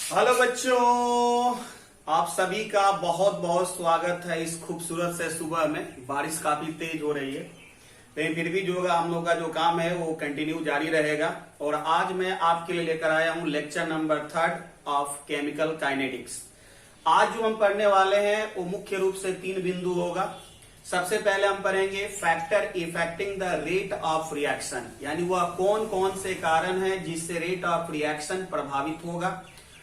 Hello बच्चों, आप सभी का बहुत बहुत स्वागत है इस खूबसूरत से सुबह में। बारिश काफी तेज हो रही है, लेकिन फिर भी जो होगा हम लोग का जो काम है वो कंटिन्यू जारी रहेगा। और आज मैं आपके लिए लेकर आया हूं lecture number 3 of chemical kinetics. आज जो हम पढ़ने वाले हैं वो मुख्य रूप से 3 बिंदु होगा। सबसे पहले हम पढ़ेंगे factor affecting the rate of reaction, यानी वह कौन कौन से कारण है जिससे रेट ऑफ रिएक्शन प्रभावित होगा।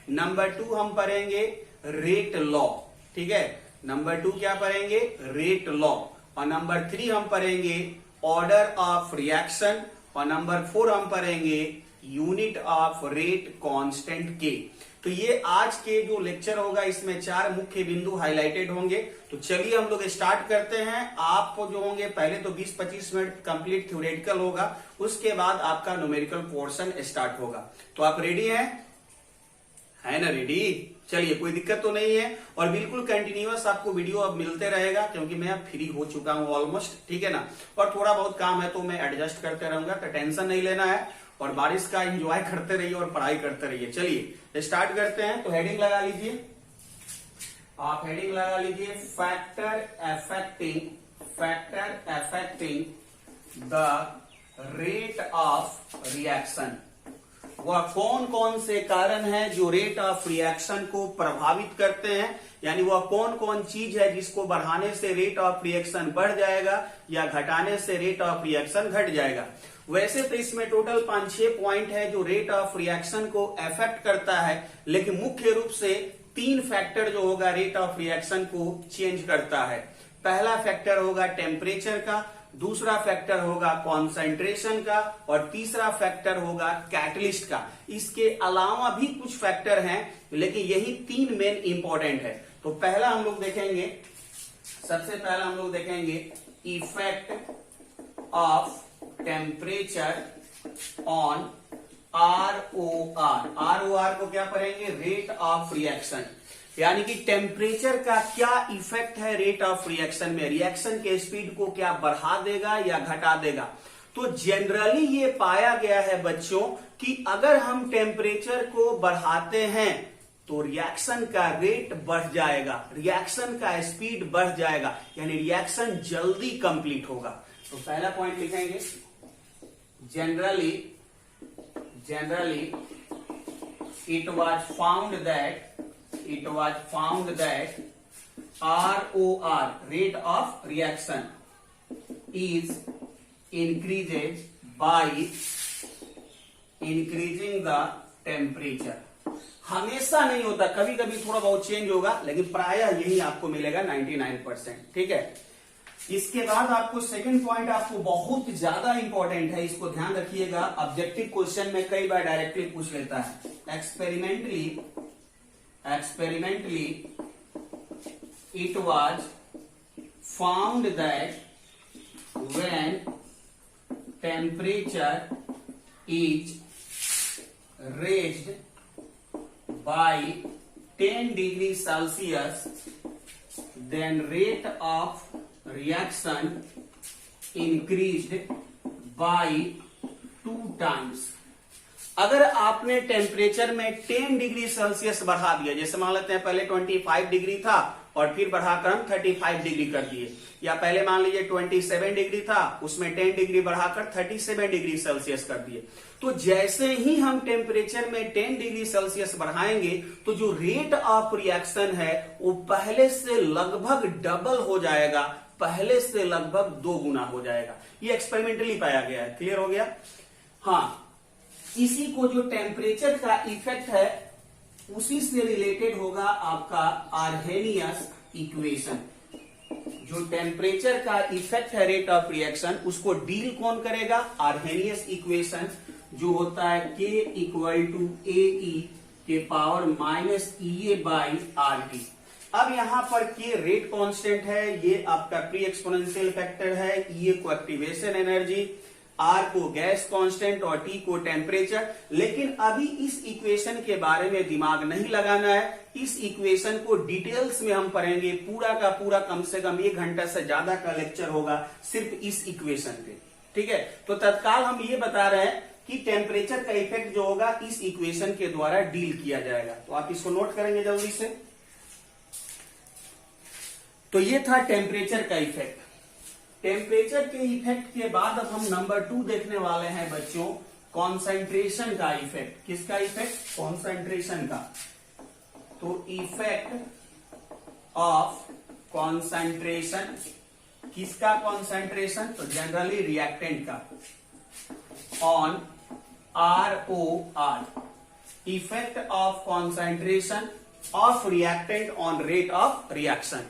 नंबर 2 हम पढ़ेंगे रेट लॉ, ठीक है। नंबर 2 क्या पढ़ेंगे? Rate law. और नंबर 3 हम पढ़ेंगे ऑर्डर ऑफ रिएक्शन। और नंबर 4 हम पढ़ेंगे यूनिट ऑफ रेट कांस्टेंट के। तो ये आज के जो लेक्चर होगा इसमें 4 मुख्य बिंदु हाईलाइटेड होंगे। तो चलिए हम लोग स्टार्ट करते हैं। आप जो होंगे पहले तो 20-25 मिनट कंप्लीट थ्योरेटिकल होगा, उसके बाद आपका न्यूमेरिकल पोर्शन स्टार्ट होगा। तो आप रेडी हैं? है ना रेडी? चलिए, कोई दिक्कत तो नहीं है। और बिल्कुल कंटिन्यूअस आपको वीडियो अब मिलते रहेगा, क्योंकि मैं अब फ्री हो चुका हूं ऑलमोस्ट, ठीक है ना। और थोड़ा बहुत काम है तो मैं एडजस्ट करते रहूंगा, तो टेंशन नहीं लेना है। और बारिश का एंजॉय करते रहिए और पढ़ाई करते रहिए। चलिए स्टार्ट करते हैं। तो हेडिंग लगा लीजिए, आप हेडिंग लगा लीजिए factor affecting the rate of reaction. वह कौन कौन से कारण हैं जो रेट ऑफ रिएक्शन को प्रभावित करते हैं, यानी वह कौन कौन चीज है जिसको बढ़ाने से रेट ऑफ रिएक्शन बढ़ जाएगा या घटाने से रेट ऑफ रिएक्शन घट जाएगा। वैसे तो इसमें टोटल 5-6 पॉइंट है जो रेट ऑफ रिएक्शन को अफेक्ट करता है, लेकिन मुख्य रूप से 3 फैक्टर जो होगा रेट ऑफ रिएक्शन को चेंज करता है। पहला फैक्टर होगा टेम्परेचर का, दूसरा फैक्टर होगा कॉन्सेंट्रेशन का, और तीसरा फैक्टर होगा कैटलिस्ट का। इसके अलावा भी कुछ फैक्टर हैं, लेकिन यही 3 मेन इंपॉर्टेंट है। तो पहला हम लोग देखेंगे, सबसे पहला हम लोग देखेंगे effect of temperature on ROR। ROR को क्या पढ़ेंगे? रेट ऑफ रिएक्शन, यानी कि टेम्परेचर का क्या इफेक्ट है रेट ऑफ रिएक्शन में, रिएक्शन के स्पीड को क्या बढ़ा देगा या घटा देगा। तो जनरली ये पाया गया है बच्चों कि अगर हम टेम्परेचर को बढ़ाते हैं तो रिएक्शन का रेट बढ़ जाएगा, रिएक्शन का स्पीड बढ़ जाएगा, यानी रिएक्शन जल्दी कंप्लीट होगा। तो पहला पॉइंट लिखेंगे generally it was found that ROR, rate of reaction, is increased by increasing the temperature। हमेशा नहीं होता, कभी कभी थोड़ा बहुत चेंज होगा, लेकिन प्रायः यही आपको मिलेगा 99%, ठीक है। इसके बाद आपको सेकंड पॉइंट आपको बहुत ज्यादा इंपॉर्टेंट है, इसको ध्यान रखिएगा। ऑब्जेक्टिव क्वेश्चन में कई बार डायरेक्टली पूछ लेता है। Experimentally it was found that when temperature is raised by 10 degree Celsius then rate of reaction increased by 2 times। अगर आपने टेम्परेचर में 10 डिग्री सेल्सियस बढ़ा दिया, जैसे मान लेते हैं पहले 25 डिग्री था और फिर बढ़ाकर हम 35 डिग्री कर दिए, या पहले मान लीजिए 27 डिग्री था, उसमें 10 डिग्री बढ़ाकर 37 डिग्री सेल्सियस कर दिए। तो जैसे ही हम टेम्परेचर में 10 डिग्री सेल्सियस बढ़ाएंगे तो जो रेट ऑफ रिएक्शन है वो पहले से लगभग डबल हो जाएगा, पहले से लगभग 2 गुना हो जाएगा। ये एक्सपेरिमेंटली पाया गया है। क्लियर हो गया? हाँ, इसी को जो टेम्परेचर का इफेक्ट है उसी से रिलेटेड होगा आपका आर्हेनियस इक्वेशन। जो टेम्परेचर का इफेक्ट है रेट ऑफ रिएक्शन, उसको डील कौन करेगा? आर्हेनियस इक्वेशन, जो होता है K = AE के पावर -EA/RT। अब यहां पर K रेट कांस्टेंट है, ये आपका प्री एक्सपोनेंशियल फैक्टर है, E को एक्टिवेशन एनर्जी, R को गैस कांस्टेंट और T को टेम्परेचर। लेकिन अभी इस इक्वेशन के बारे में दिमाग नहीं लगाना है। इस इक्वेशन को डिटेल्स में हम पढ़ेंगे, पूरा का पूरा कम से कम 1 घंटा से ज्यादा का लेक्चर होगा सिर्फ इस इक्वेशन पे, ठीक है। तो तत्काल हम ये बता रहे हैं कि टेम्परेचर का इफेक्ट जो होगा इस इक्वेशन के द्वारा डील किया जाएगा। तो आप इसको नोट करेंगे जल्दी से। तो ये था टेम्परेचर का इफेक्ट। टेम्परेचर के इफेक्ट के बाद अब हम नंबर 2 देखने वाले हैं बच्चों, कॉन्सेंट्रेशन का इफेक्ट। किसका इफेक्ट? कॉन्सेंट्रेशन का। तो इफेक्ट ऑफ कॉन्सेंट्रेशन, किसका कॉन्सेंट्रेशन? तो जनरली रिएक्टेंट का, on ROR, effect of concentration of reactant on rate of reaction.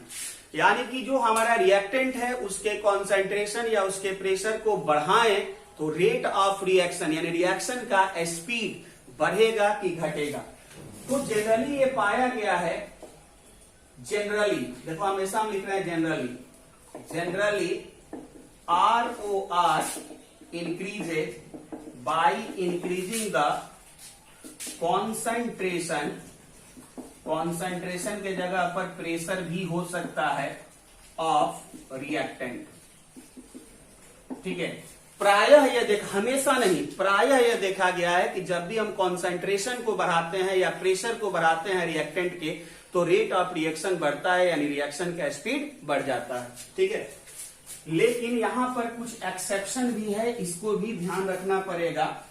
यानी कि जो हमारा रिएक्टेंट है उसके कॉन्सेंट्रेशन या उसके प्रेशर को बढ़ाएं तो रेट ऑफ रिएक्शन यानी रिएक्शन का स्पीड बढ़ेगा कि घटेगा। तो जनरली ये पाया गया है, जनरली देखो हमेशा हम लिख रहे हैं generally ROR increases by increasing the concentration के जगह पर प्रेशर भी हो सकता है ऑफ रिएक्टेंट। ठीक है, प्रायः यह हमेशा नहीं, प्रायः यह देखा गया है कि जब भी हम कॉन्सेंट्रेशन को बढ़ाते हैं या प्रेशर को बढ़ाते हैं रिएक्टेंट के तो रेट ऑफ रिएक्शन बढ़ता है यानी रिएक्शन का स्पीड बढ़ जाता है। ठीक है, लेकिन यहां पर कुछ एक्सेप्शन भी है, इसको भी ध्यान रखना पड़ेगा।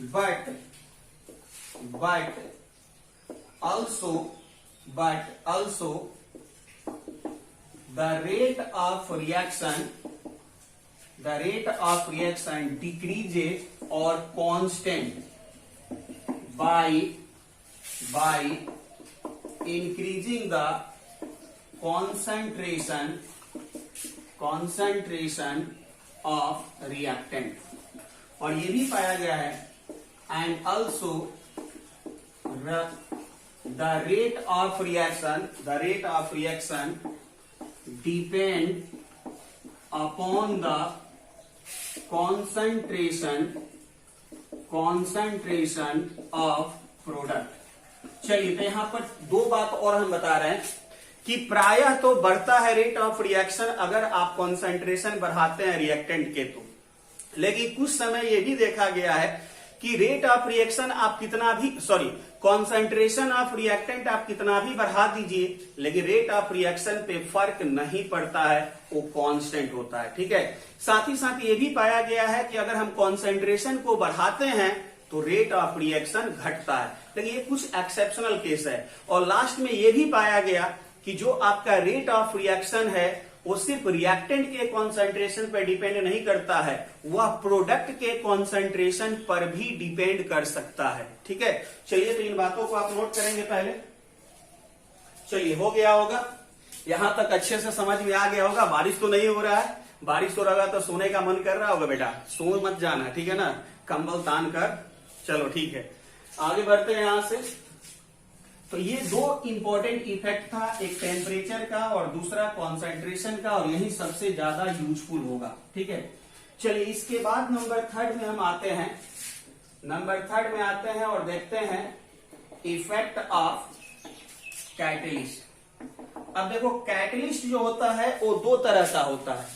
But also the rate of reaction decreases or constant by increasing the concentration of reactant। और ये भी पाया गया है and also the rate of reaction depend upon the concentration of product। चलिए, तो यहां पर दो बात और हम बता रहे हैं कि प्रायः तो बढ़ता है रेट ऑफ रिएक्शन अगर आप कॉन्सेंट्रेशन बढ़ाते हैं रिएक्टेंट के तो, लेकिन कुछ समय यह भी देखा गया है कि रेट ऑफ रिएक्शन आप कितना भी कॉन्सेंट्रेशन ऑफ रिएक्टेंट आप कितना भी बढ़ा दीजिए लेकिन रेट ऑफ रिएक्शन पे फर्क नहीं पड़ता है, वो कांस्टेंट होता है। ठीक है, साथ ही साथ ये भी पाया गया है कि अगर हम कॉन्सेंट्रेशन को बढ़ाते हैं तो रेट ऑफ रिएक्शन घटता है, लेकिन ये कुछ एक्सेप्शनल केस है। और लास्ट में ये भी पाया गया कि जो आपका रेट ऑफ रिएक्शन है वो सिर्फ रिएक्टेंट के कॉन्सेंट्रेशन पर डिपेंड नहीं करता है, वह प्रोडक्ट के कॉन्सेंट्रेशन पर भी डिपेंड कर सकता है। ठीक है, चलिए तो इन बातों को आप नोट करेंगे पहले। चलिए, हो गया होगा, यहां तक अच्छे से समझ में आ गया होगा। बारिश तो नहीं हो रहा है, बारिश हो रहा तो सोने का मन कर रहा होगा बेटा, सो मत जाना, ठीक है ना, कंबल तान कर। चलो ठीक है, आगे बढ़ते हैं यहां से। तो ये दो इंपॉर्टेंट इफेक्ट था, एक टेम्परेचर का और दूसरा कॉन्सेंट्रेशन का, और यही सबसे ज्यादा यूजफुल होगा। ठीक है, चलिए इसके बाद नंबर 3 में हम आते हैं। नंबर 3 में आते हैं और देखते हैं इफेक्ट ऑफ कैटलिस्ट। अब देखो, कैटलिस्ट जो होता है वो दो तरह का होता है,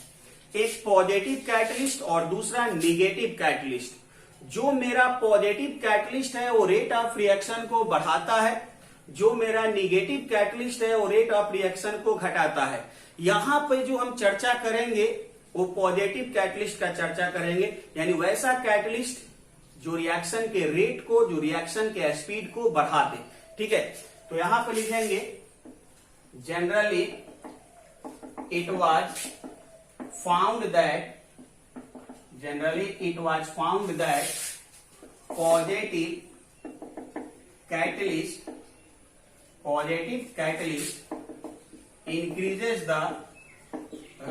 एक पॉजिटिव कैटलिस्ट और दूसरा निगेटिव कैटलिस्ट। जो मेरा पॉजिटिव कैटलिस्ट है वो रेट ऑफ रिएक्शन को बढ़ाता है, जो मेरा निगेटिव कैटलिस्ट है वो रेट ऑफ रिएक्शन को घटाता है। यहां पे जो हम चर्चा करेंगे वो पॉजिटिव कैटलिस्ट का चर्चा करेंगे, यानी वैसा कैटलिस्ट जो रिएक्शन के रेट को, जो रिएक्शन के स्पीड को बढ़ा दे। ठीक है, तो यहां पे लिखेंगे generally it was found that positive catalyst increases the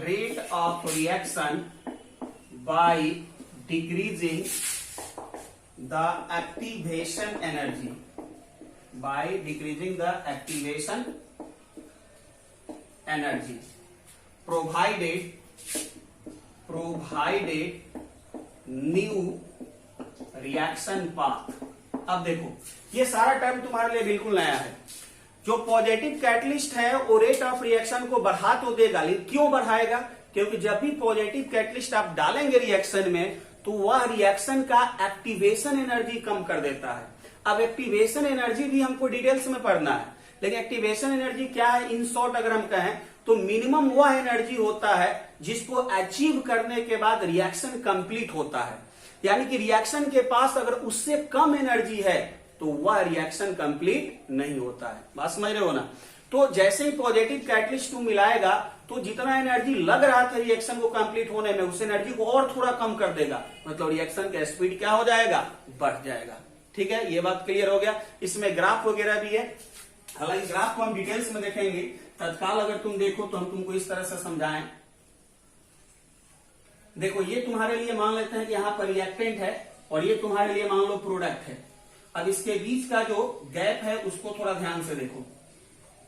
rate of reaction by decreasing the activation energy, provided new reaction path। अब देखो, ये सारा टर्म तुम्हारे लिए बिल्कुल नया है। जो पॉजिटिव कैटलिस्ट है वो रेट ऑफ रिएक्शन को बढ़ा तो देगा, लेकिन क्यों बढ़ाएगा? क्योंकि जब भी पॉजिटिव कैटलिस्ट आप डालेंगे रिएक्शन में तो वह रिएक्शन का एक्टिवेशन एनर्जी कम कर देता है। अब एक्टिवेशन एनर्जी भी हमको डिटेल्स में पढ़ना है, लेकिन एक्टिवेशन एनर्जी क्या है इन शॉर्ट अगर हम कहें तो मिनिमम वह एनर्जी होता है जिसको अचीव करने के बाद रिएक्शन कंप्लीट होता है। यानी कि रिएक्शन के पास अगर उससे कम एनर्जी है तो वह रिएक्शन कंप्लीट नहीं होता है। बात समझ रहे हो ना। तो जैसे ही पॉजिटिव कैटलिस्ट टू मिलाएगा तो जितना एनर्जी लग रहा था रिएक्शन को कंप्लीट होने में उस एनर्जी को और थोड़ा कम कर देगा, मतलब रिएक्शन का स्पीड क्या हो जाएगा, बढ़ जाएगा। ठीक है, ये बात क्लियर हो गया। इसमें ग्राफ वगैरह भी है, हालांकि ग्राफ को हम डिटेल्स में देखेंगे। तत्काल अगर तुम देखो तो हम तुमको इस तरह से समझाएं। देखो ये तुम्हारे लिए मान लेते हैं कि यहाँ पर रिएक्टेंट है और ये तुम्हारे लिए मान लो प्रोडक्ट है। अब इसके बीच का जो गैप है उसको थोड़ा ध्यान से देखो,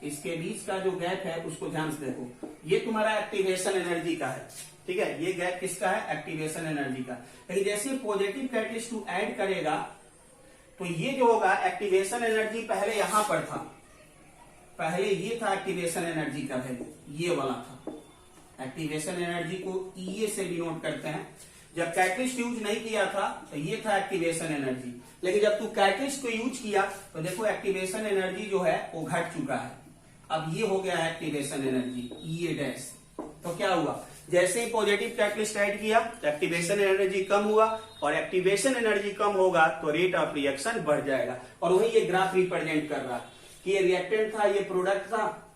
इसके बीच का जो गैप है उसको ध्यान से देखो। ये तुम्हारा एक्टिवेशन एनर्जी का है, ठीक है, ये गैप किसका है, एक्टिवेशन एनर्जी का। लेकिन जैसे पॉजिटिव कैटलिस्ट टू ऐड करेगा तो ये जो होगा एक्टिवेशन एनर्जी पहले यहां पर था, पहले ये था एक्टिवेशन एनर्जी का वैल्यू, ये वाला था। एक्टिवेशन एनर्जी को ईए से डिनोट करते हैं। जब कैटलिस्ट यूज नहीं किया था तो ये था एक्टिवेशन एनर्जी, लेकिन जब तू कैटलिस्ट को यूज किया तो देखो एक्टिवेशन एनर्जी जो है वो घट चुका है। अब ये हो गया है एक्टिवेशन एनर्जी ईए डैश। तो क्या हुआ, जैसे ही पॉजिटिव कैटलिस्ट ऐड किया तो एक्टिवेशन एनर्जी कम हुआ, और एक्टिवेशन एनर्जी कम होगा तो रेट ऑफ रिएक्शन बढ़ जाएगा। और वही ये ग्राफ रिप्रेजेंट कर रहा है कि ये रिएक्टेंट था, ये प्रोडक्ट था,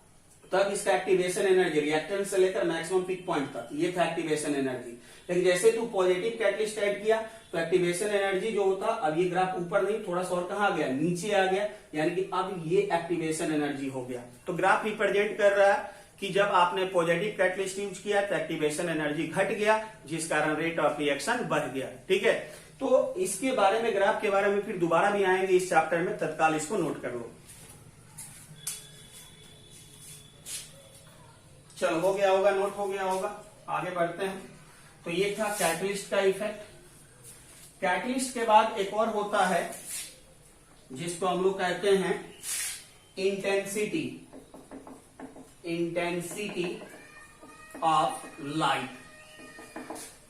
तब इसका एक्टिवेशन एनर्जी रिएक्टेंट से लेकर मैक्सिमम पीक पॉइंट तक ये था एक्टिवेशन एनर्जी। लेकिन जैसे तू पॉजिटिव कैटलिस्ट ऐड किया तो एक्टिवेशन एनर्जी जो होता, अब ये ग्राफ ऊपर नहीं थोड़ा सा और कहा गया, नीचे आ गया, यानी कि अब ये एक्टिवेशन एनर्जी हो गया। तो ग्राफ रिप्रेजेंट कर रहा है कि जब आपने पॉजिटिव कैटलिस्ट यूज किया तो एक्टिवेशन एनर्जी घट गया, जिस कारण रेट ऑफ रिएक्शन बढ़ गया। ठीक है, तो इसके बारे में, ग्राफ के बारे में फिर दोबारा भी आएंगे इस चैप्टर में, तत्काल इसको नोट कर लो। चलो हो गया होगा, नोट हो गया होगा, आगे बढ़ते हैं। तो ये था कैटलिस्ट का इफेक्ट। कैटलिस्ट के बाद एक और होता है जिसको हम लोग कहते हैं intensity, intensity of light.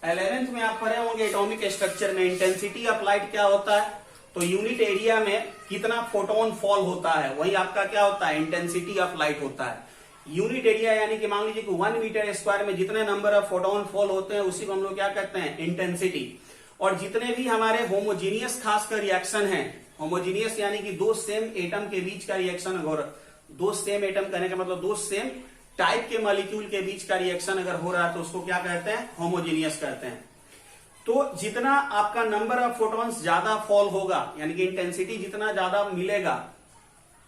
11th में आप पढ़े होंगे एटॉमिक स्ट्रक्चर में इंटेंसिटी ऑफ लाइट क्या होता है, तो यूनिट एरिया में कितना फोटोन फॉल होता है वही आपका क्या होता है, इंटेंसिटी ऑफ लाइट होता है। यूनिट एरिया यानी कि मान लीजिए कि 1 मीटर स्क्वायर में जितने नंबर ऑफ फोटोन फॉल होते हैं उसी को हम लोग क्या कहते हैं, इंटेंसिटी। और जितने भी हमारे होमोजीनियस खासकर रिएक्शन है, होमोजीनियस यानी कि दो सेम एटम के बीच का रिएक्शन, और दो सेम एटम कहने का मतलब दो सेम टाइप के मॉलिक्यूल के बीच का रिएक्शन अगर हो रहा है तो उसको क्या कहते हैं, होमोजीनियस कहते हैं। तो जितना आपका नंबर ऑफ फोटॉन्स ज्यादा फॉल होगा, यानी कि इंटेंसिटी जितना ज्यादा मिलेगा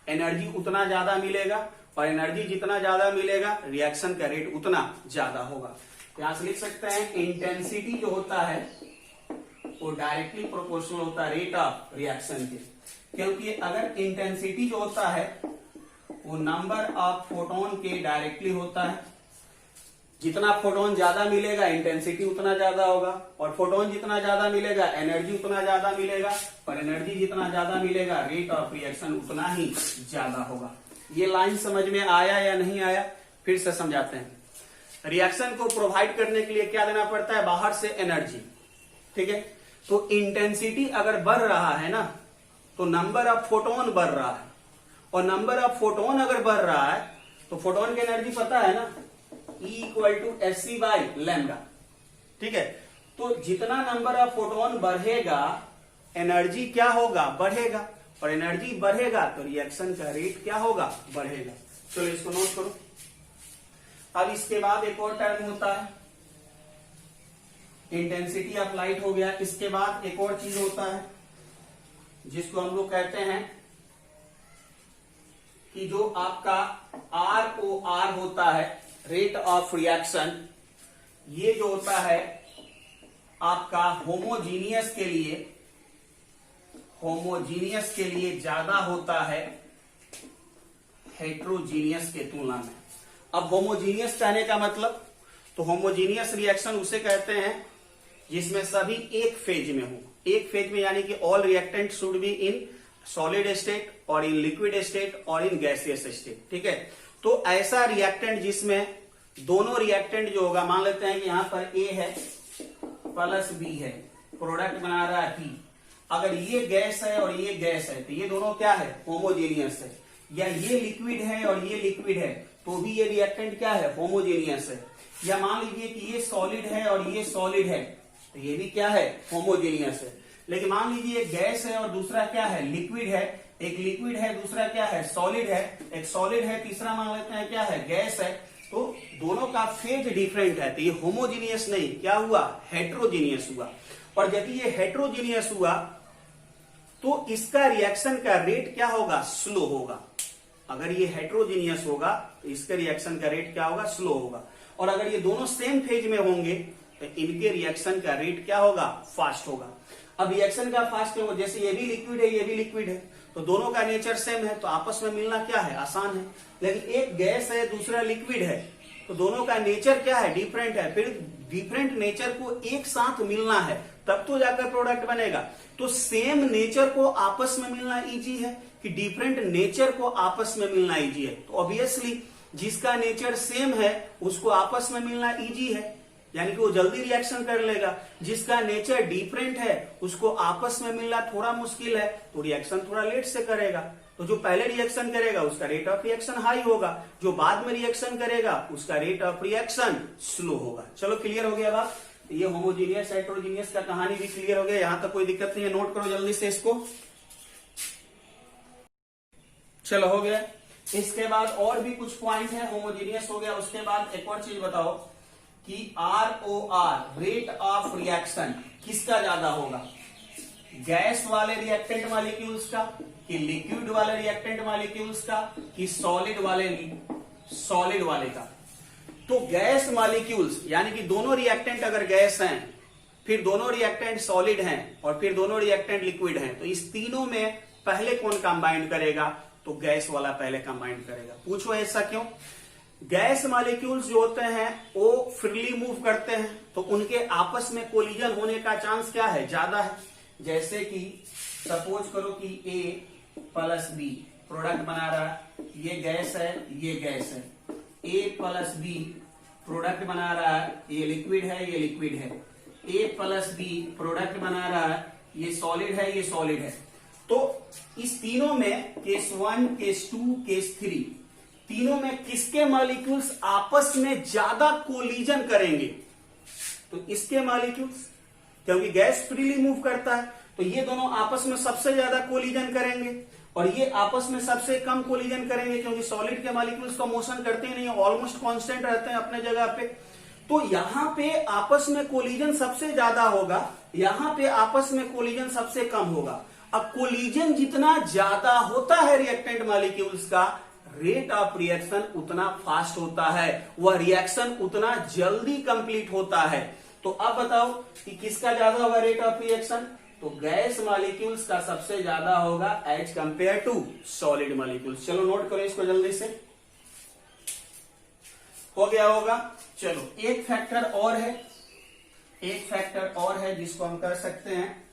एनर्जी उतना ज्यादा मिलेगा, और एनर्जी जितना ज्यादा मिलेगा रिएक्शन का रेट उतना ज्यादा होगा। यहां से लिख सकते हैं इंटेंसिटी जो होता है वो डायरेक्टली प्रोपोर्शनल होता है रेट ऑफ रिएक्शन के, क्योंकि अगर इंटेंसिटी जो होता है वो नंबर ऑफ फोटोन के डायरेक्टली होता है। जितना फोटोन ज्यादा मिलेगा इंटेंसिटी उतना ज्यादा होगा, और फोटोन जितना ज्यादा मिलेगा एनर्जी उतना ज्यादा मिलेगा, और एनर्जी जितना ज्यादा मिलेगा रेट ऑफ रिएक्शन उतना ही ज्यादा होगा। ये लाइन समझ में आया या नहीं आया, फिर से समझाते हैं। रिएक्शन को प्रोवाइड करने के लिए क्या देना पड़ता है, बाहर से एनर्जी। ठीक है, तो इंटेंसिटी अगर बढ़ रहा है ना तो नंबर ऑफ फोटोन बढ़ रहा है, और नंबर ऑफ फोटोन अगर बढ़ रहा है तो फोटोन की एनर्जी पता है ना, E=hc/λ। ठीक है, तो जितना नंबर ऑफ फोटोन बढ़ेगा एनर्जी क्या होगा, बढ़ेगा, और एनर्जी बढ़ेगा तो रिएक्शन का रेट क्या होगा, बढ़ेगा। चलो इसको नोट करो। अब इसके बाद एक और टर्म होता है, इंटेंसिटी ऑफ लाइट हो गया। इसके बाद एक और चीज होता है जिसको हम लोग कहते हैं कि जो आपका ROR होता है, रेट ऑफ रिएक्शन, ये जो होता है आपका होमोजीनियस के लिए ज्यादा होता है हेट्रोजीनियस के तुलना में। अब होमोजीनियस कहने का मतलब, तो होमोजीनियस रिएक्शन उसे कहते हैं जिसमें सभी एक फेज में हो, एक फेज में यानी कि all reactant should be in solid state और इन लिक्विड स्टेट और इन गैसियस स्टेट। ठीक है, तो ऐसा रिएक्टेंट जिसमें दोनों रिएक्टेंट जो होगा, मान लेते हैं कि यहां पर A है प्लस B है, प्रोडक्ट बना रहा है P। अगर ये गैस है और ये गैस है तो ये दोनों क्या है, होमोजेनियस है। या ये लिक्विड है और ये लिक्विड है तो भी ये रिएक्टेंट क्या है, होमोजेनियस है। या मान लीजिए कि ये सॉलिड है और ये सॉलिड है तो ये भी क्या है, होमोजेनियस है। लेकिन मान लीजिए एक गैस है और दूसरा क्या है, लिक्विड है। एक लिक्विड है, दूसरा क्या है, सॉलिड है। एक सॉलिड है, तीसरा मान लेते हैं क्या है, गैस है। तो दोनों का फेज डिफरेंट है तो ये होमोजीनियस नहीं, क्या हुआ, हेट्रोजीनियस हुआ। और यदि ये हेट्रोजीनियस हुआ तो इसका रिएक्शन का रेट क्या होगा, स्लो होगा। अगर ये हेट्रोजीनियस होगा तो इसके रिएक्शन का रेट क्या होगा, स्लो होगा। और अगर ये दोनों सेम फेज में होंगे तो इनके रिएक्शन का रेट क्या होगा, फास्ट होगा। अब रिएक्शन का फास्ट क्यों, जैसे ये भी लिक्विड है ये भी लिक्विड है तो दोनों का नेचर सेम है तो आपस में मिलना क्या है, आसान है। लेकिन एक गैस है दूसरा लिक्विड है तो दोनों का नेचर क्या है, डिफरेंट है। फिर डिफरेंट नेचर को एक साथ मिलना है तब तो जाकर प्रोडक्ट बनेगा। तो सेम नेचर को आपस में मिलना इजी है कि डिफरेंट नेचर को आपस में मिलना इजी है। तो ऑब्वियसली जिसका नेचर सेम है उसको आपस में मिलना इजी है, यानी कि वो जल्दी रिएक्शन कर लेगा। जिसका नेचर डिफरेंट है उसको आपस में मिलना थोड़ा मुश्किल है तो रिएक्शन थोड़ा लेट से करेगा। तो जो पहले रिएक्शन करेगा उसका रेट ऑफ रिएक्शन हाई होगा, जो बाद में रिएक्शन करेगा उसका रेट ऑफ रिएक्शन स्लो होगा। चलो क्लियर हो गया बात। ये होमोजीनियस हेट्रोजीनियस का कहानी भी क्लियर हो गया, यहां तक कोई दिक्कत नहीं है। नोट करो जल्दी से इसको। चलो हो गया। इसके बाद और भी कुछ पॉइंट है, होमोजीनियस हो गया। उसके बाद एक और चीज बताओ कि ROR रेट ऑफ रिएक्शन किसका ज्यादा होगा, गैस वाले रिएक्टेंट मॉलिक्यूल्स का कि लिक्विड वाले रिएक्टेंट मॉलिक्यूल्स का कि सॉलिड वाले का। तो गैस मॉलिक्यूल्स यानी कि दोनों रिएक्टेंट अगर गैस हैं, फिर दोनों रिएक्टेंट सॉलिड हैं और फिर दोनों रिएक्टेंट लिक्विड हैं, तो इस तीनों में पहले कौन कंबाइंड करेगा, तो गैस वाला पहले कंबाइंड करेगा। पूछो ऐसा क्यों, गैस मॉलिक्यूल्स जो होते हैं वो फ्रीली मूव करते हैं तो उनके आपस में कोलिजन होने का चांस क्या है, ज्यादा है। जैसे कि सपोज करो कि A प्लस B प्रोडक्ट बना रहा है, ये गैस है ये गैस है। A प्लस B प्रोडक्ट बना रहा है, ये लिक्विड है ये लिक्विड है। A प्लस B प्रोडक्ट बना रहा है, ये सॉलिड है ये सॉलिड है। तो इस तीनों में केस 1 केस 2 केस 3 तीनों में किसके मॉलिक्यूल्स आपस में ज्यादा कोलिजन करेंगे, तो इसके मॉलिक्यूल्स, क्योंकि गैस फ्रीली मूव करता है तो ये दोनों आपस में सबसे ज्यादा कोलिजन करेंगे और ये आपस में सबसे कम कोलिजन करेंगे, क्योंकि सॉलिड के मॉलिक्यूल्स तो मोशन करते ही नहीं, ऑलमोस्ट कांस्टेंट रहते हैं अपने जगह पे। तो यहां पे आपस में कोलिजन सबसे ज्यादा होगा, यहां पे आपस में कोलिजन सबसे कम होगा। अब कोलिजन जितना ज्यादा होता है रिएक्टेंट मॉलिक्यूल्स का, रेट ऑफ रिएक्शन उतना फास्ट होता है, वह रिएक्शन उतना जल्दी कंप्लीट होता है। तो अब बताओ कि किसका ज्यादा होगा रेट ऑफ रिएक्शन, तो गैस मॉलिक्यूल्स का सबसे ज्यादा होगा as compare to solid molecules. चलो नोट करो इसको जल्दी से, हो गया होगा। चलो एक फैक्टर और है जिसको हम कर सकते हैं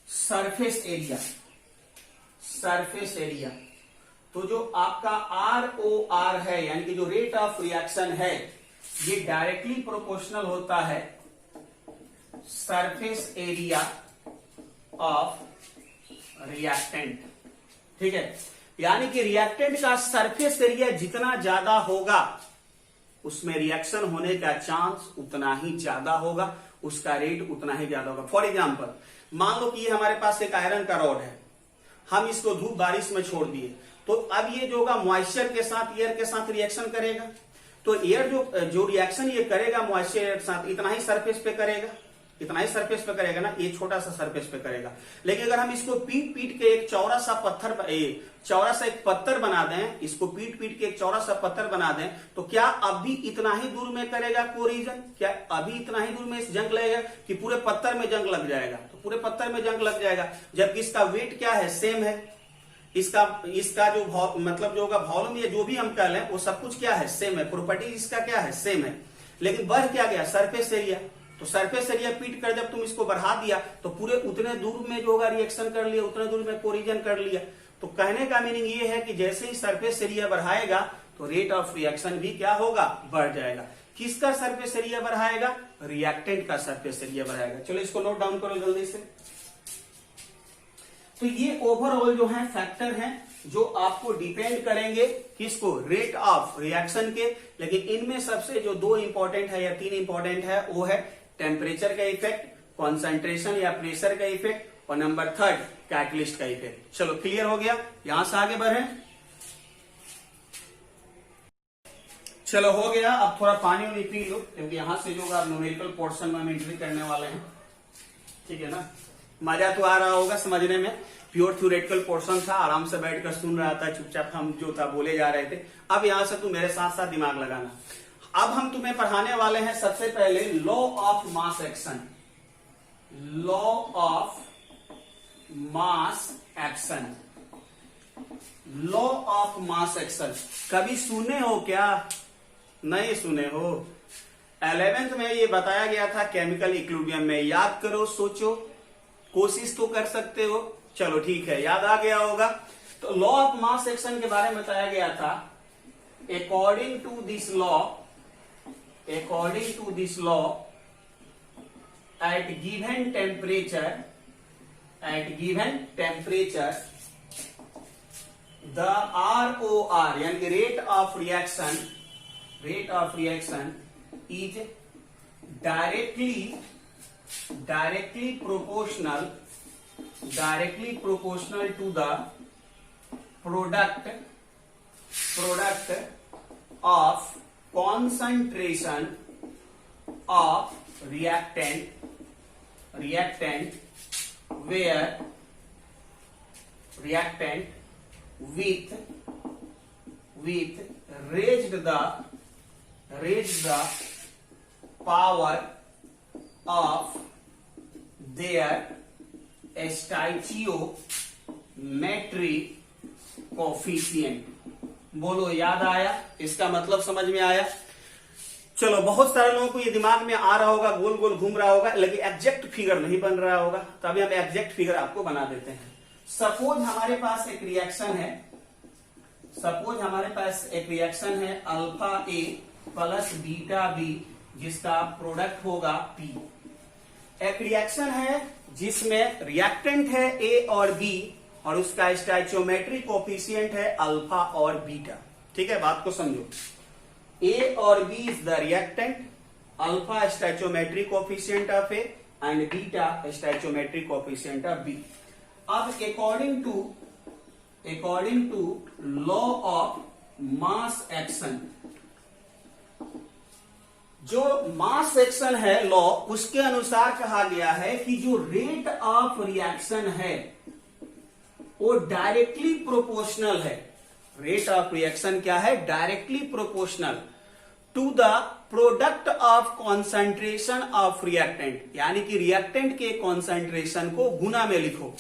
सरफेस एरिया। तो जो आपका ROR है यानी कि जो रेट ऑफ रिएक्शन है ये डायरेक्टली प्रोपोर्शनल होता है सरफेस एरिया ऑफ रिएक्टेंट। ठीक है, यानी कि रिएक्टेंट का सरफेस एरिया जितना ज्यादा होगा उसमें रिएक्शन होने का चांस उतना ही ज्यादा होगा, उसका रेट उतना ही ज्यादा होगा। फॉर एग्जाम्पल मान लो कि ये हमारे पास एक आयरन का रॉड है, हम इसको धूप बारिश में छोड़ दिए, तो अब ये जो होगा मॉइस्चर के साथ, एयर के साथ रिएक्शन करेगा। तो एयर जो रिएक्शन ये करेगा मॉइस्चर के साथ इतना ही सरफेस पे करेगा, इतना ही सरफेस पे करेगा ना, ये छोटा सा सरफेस पे करेगा। लेकिन अगर हम इसको पीट के एक चौड़ा सा एक पत्थर बना दें, इसको पीट के एक चौड़ा सा पत्थर बना दें, तो क्या अभी इतना ही दूर में करेगा कोलिजन, क्या अभी इतना ही दूर में इस जंग लगेगा कि पूरे पत्थर में जंग लग जाएगा, तो पूरे पत्थर में जंग लग जाएगा। जबकि इसका वेट क्या है, सेम है, इसका जो मतलब जो होगा वॉल्यूम या जो भी हम कह लें वो सब कुछ क्या है, सेम है, प्रॉपर्टी इसका क्या है, सेम है। लेकिन बढ़ क्या गया, सरफेस एरिया। तो सरफेस एरिया पीट कर जब तुम इसको बढ़ा दिया तो पूरे उतने दूर में जो होगा रिएक्शन कर लिया, उतने दूर में कोलिजन कर लिया। तो कहने का मीनिंग ये है कि जैसे ही सरफेस एरिया बढ़ाएगा तो रेट ऑफ रिएक्शन भी क्या होगा, बढ़ जाएगा। किसका सरफेस एरिया बढ़ाएगा? रिएक्टेंट का सरफेस एरिया बढ़ाएगा। चलो इसको नोट डाउन करो जल्दी से। तो ये ओवरऑल जो है फैक्टर हैं जो आपको डिपेंड करेंगे किसको? रेट ऑफ रिएक्शन के। लेकिन इनमें सबसे जो 2 इंपॉर्टेंट है या 3 इंपॉर्टेंट है वो है टेम्परेचर का इफेक्ट, कॉन्सेंट्रेशन या प्रेशर का इफेक्ट, और नंबर 3 कैटलिस्ट का इफेक्ट। चलो क्लियर हो गया, यहां से आगे बढ़े। चलो हो गया, अब थोड़ा पानी वानी पी लो क्योंकि यहां से जो आप न्यूमेरिकल पोर्शन में हम एंट्री करने वाले हैं, ठीक है ना। मजा तो आ रहा होगा समझने में। प्योर थ्योरेटिकल पोर्शन था, आराम से बैठकर सुन रहा था, चुपचाप हम जो था बोले जा रहे थे। अब यहां से तू मेरे साथ साथ दिमाग लगाना। अब हम तुम्हें पढ़ाने वाले हैं सबसे पहले law of mass action. Law of mass action, law of mass action कभी सुने हो क्या? नहीं सुने हो। 11th में ये बताया गया था केमिकल इक्विलिब्रियम में। याद करो, सोचो, कोशिश तो कर सकते हो। चलो ठीक है, याद आ गया होगा। तो लॉ ऑफ मास एक्शन के बारे में बताया गया था। According to this law, at given temperature the ROR यानी rate of reaction is directly proportional to the product of concentration of reactant where reactant with raised the power of their stoichiometric coefficient। बोलो, याद आया? इसका मतलब समझ में आया? चलो, बहुत सारे लोगों को ये दिमाग में आ रहा होगा, गोल गोल घूम रहा होगा, लेकिन एग्जैक्ट फिगर नहीं बन रहा होगा। तो अभी हम एग्जैक्ट फिगर आपको बना देते हैं। सपोज हमारे पास एक रिएक्शन है, अल्फा ए प्लस बीटा बी, जिसका प्रोडक्ट होगा पी। एक रिएक्शन है जिसमें रिएक्टेंट है ए और बी, और उसका स्टोइचियोमेट्रिक कोएफिशिएंट है अल्फा और बीटा। ठीक है, बात को समझो। A और B is the reactant, alpha stoichiometric coefficient of A and beta stoichiometric coefficient of B। अब according to law of mass action, जो मास एक्शन है लॉ, उसके अनुसार कहा गया है कि जो रेट ऑफ रिएक्शन है वो डायरेक्टली प्रोपोर्शनल है। रेट ऑफ रिएक्शन क्या है? Directly proportional to the product of concentration of reactant, यानी कि रिएक्टेंट के कॉन्सेंट्रेशन को गुना में लिखो।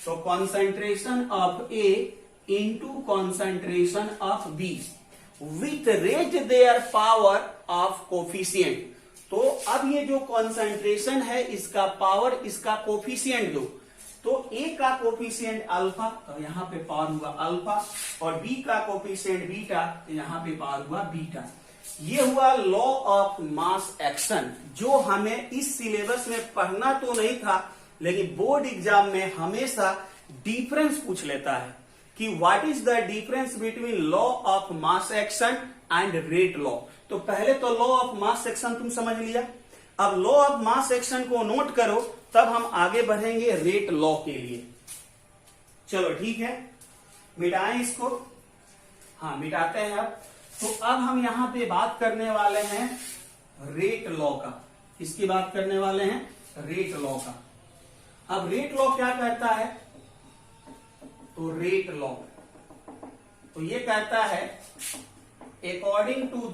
तो concentration of A into concentration of B with rate their power of coefficient. तो अब ये जो कॉन्सेंट्रेशन है, इसका पावर, इसका कोफिशियंट दो। तो ए का कोफिशियंट अल्फा, तो यहां पे पावर हुआ अल्फा, और बी का कोफिशियंट बीटा, तो यहां पे पावर हुआ बीटा। ये हुआ लॉ ऑफ मास एक्शन, जो हमें इस सिलेबस में पढ़ना तो नहीं था, लेकिन बोर्ड एग्जाम में हमेशा डिफरेंस पूछ लेता है कि what is the difference between law of mass action and rate law. तो पहले तो लॉ ऑफ मास एक्शन तुम समझ लिया, अब लॉ ऑफ मास एक्शन को नोट करो, तब हम आगे बढ़ेंगे रेट लॉ के लिए। चलो ठीक है, मिटाएं इसको। हाँ, मिटाते हैं अब। तो अब हम यहां पे बात करने वाले हैं रेट लॉ का। किसकी बात करने वाले हैं? रेट लॉ का। अब रेट लॉ क्या कहता है? तो रेट लॉ तो ये कहता है according to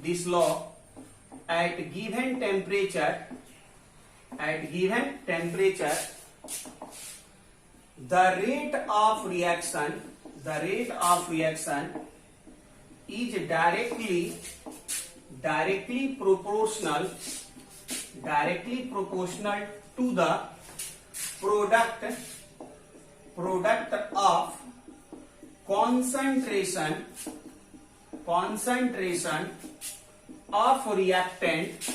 this law at given temperature the rate of reaction is directly proportional to the product of concentration concentration of reactant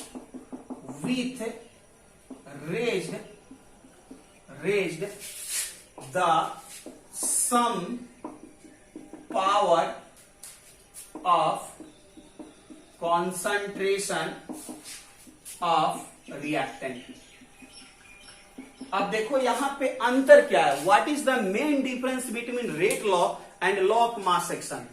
with raised the sum power of concentration of reactant। अब देखो यहां पे अंतर क्या है, what is the main difference between rate law and law of mass action.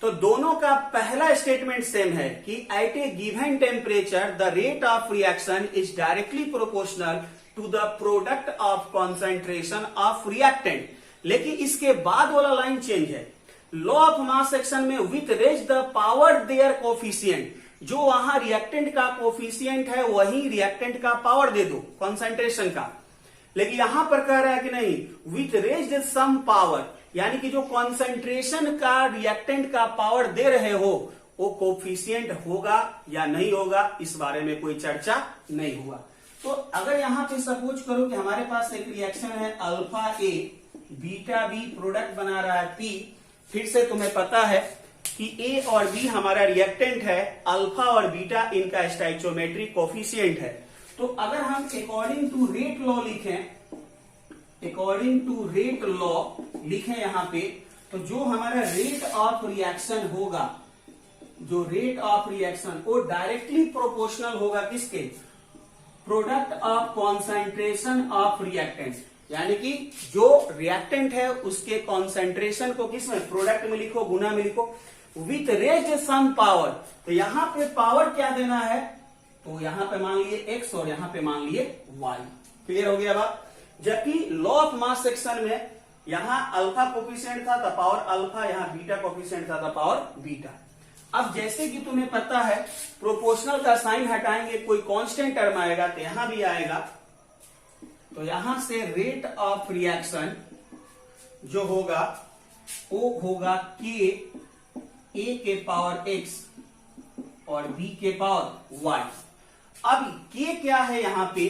तो दोनों का पहला स्टेटमेंट सेम है कि at a given temperature the rate of reaction is directly proportional to the product of concentration of reactant. लेकिन इसके बाद वाला लाइन चेंज है, लॉ ऑफ मास एक्शन में with raise the power their coefficient, जो वहां रिएक्टेंट का coefficient है वही रिएक्टेंट का पावर दे दो कॉन्सेंट्रेशन का। लेकिन यहां पर कह रहा है कि नहीं, विथ रेज्ड सम पावर, यानी कि जो कॉन्सेंट्रेशन का रिएक्टेंट का पावर दे रहे हो वो कोफिशिएंट होगा या नहीं होगा, इस बारे में कोई चर्चा नहीं हुआ। तो अगर यहां पे सपोज करो कि हमारे पास एक रिएक्शन है अल्फा ए बीटा बी, प्रोडक्ट बना रहा है पी। फिर से तुम्हें पता है कि ए और बी हमारा रिएक्टेंट है, अल्फा और बीटा इनका स्टोइचियोमेट्रिक कोफिशिएंट है। तो अगर हम अकॉर्डिंग टू रेट लॉ लिखें, अकॉर्डिंग टू रेट लॉ लिखें यहां पे, तो जो हमारा रेट ऑफ रिएक्शन होगा, जो रेट ऑफ रिएक्शन वो डायरेक्टली प्रोपोर्शनल होगा किसके, product of concentration of reactant. यानी कि जो रिएक्टेंट है उसके कॉन्सेंट्रेशन को किस में, प्रोडक्ट में लिखो, गुना में लिखो, विथ रेज्ड सम पावर। तो यहां पे पावर क्या देना है, तो यहां पे मान लिए x और यहां पे मान लिए y। क्लियर हो गया बात। जबकि लॉ ऑफ मास सेक्शन में यहां अल्फा कोफिशिएंट था द पावर अल्फा, यहां बीटा कोफिशिएंट था द पावर बीटा। अब जैसे कि तुम्हें पता है प्रोपोर्शनल का साइन हटाएंगे कोई कांस्टेंट टर्म आएगा, तो यहां भी आएगा। तो यहां से रेट ऑफ रिएक्शन जो होगा वो होगा के ए के पावर x और b के पावर y। अब k क्या है यहां पे,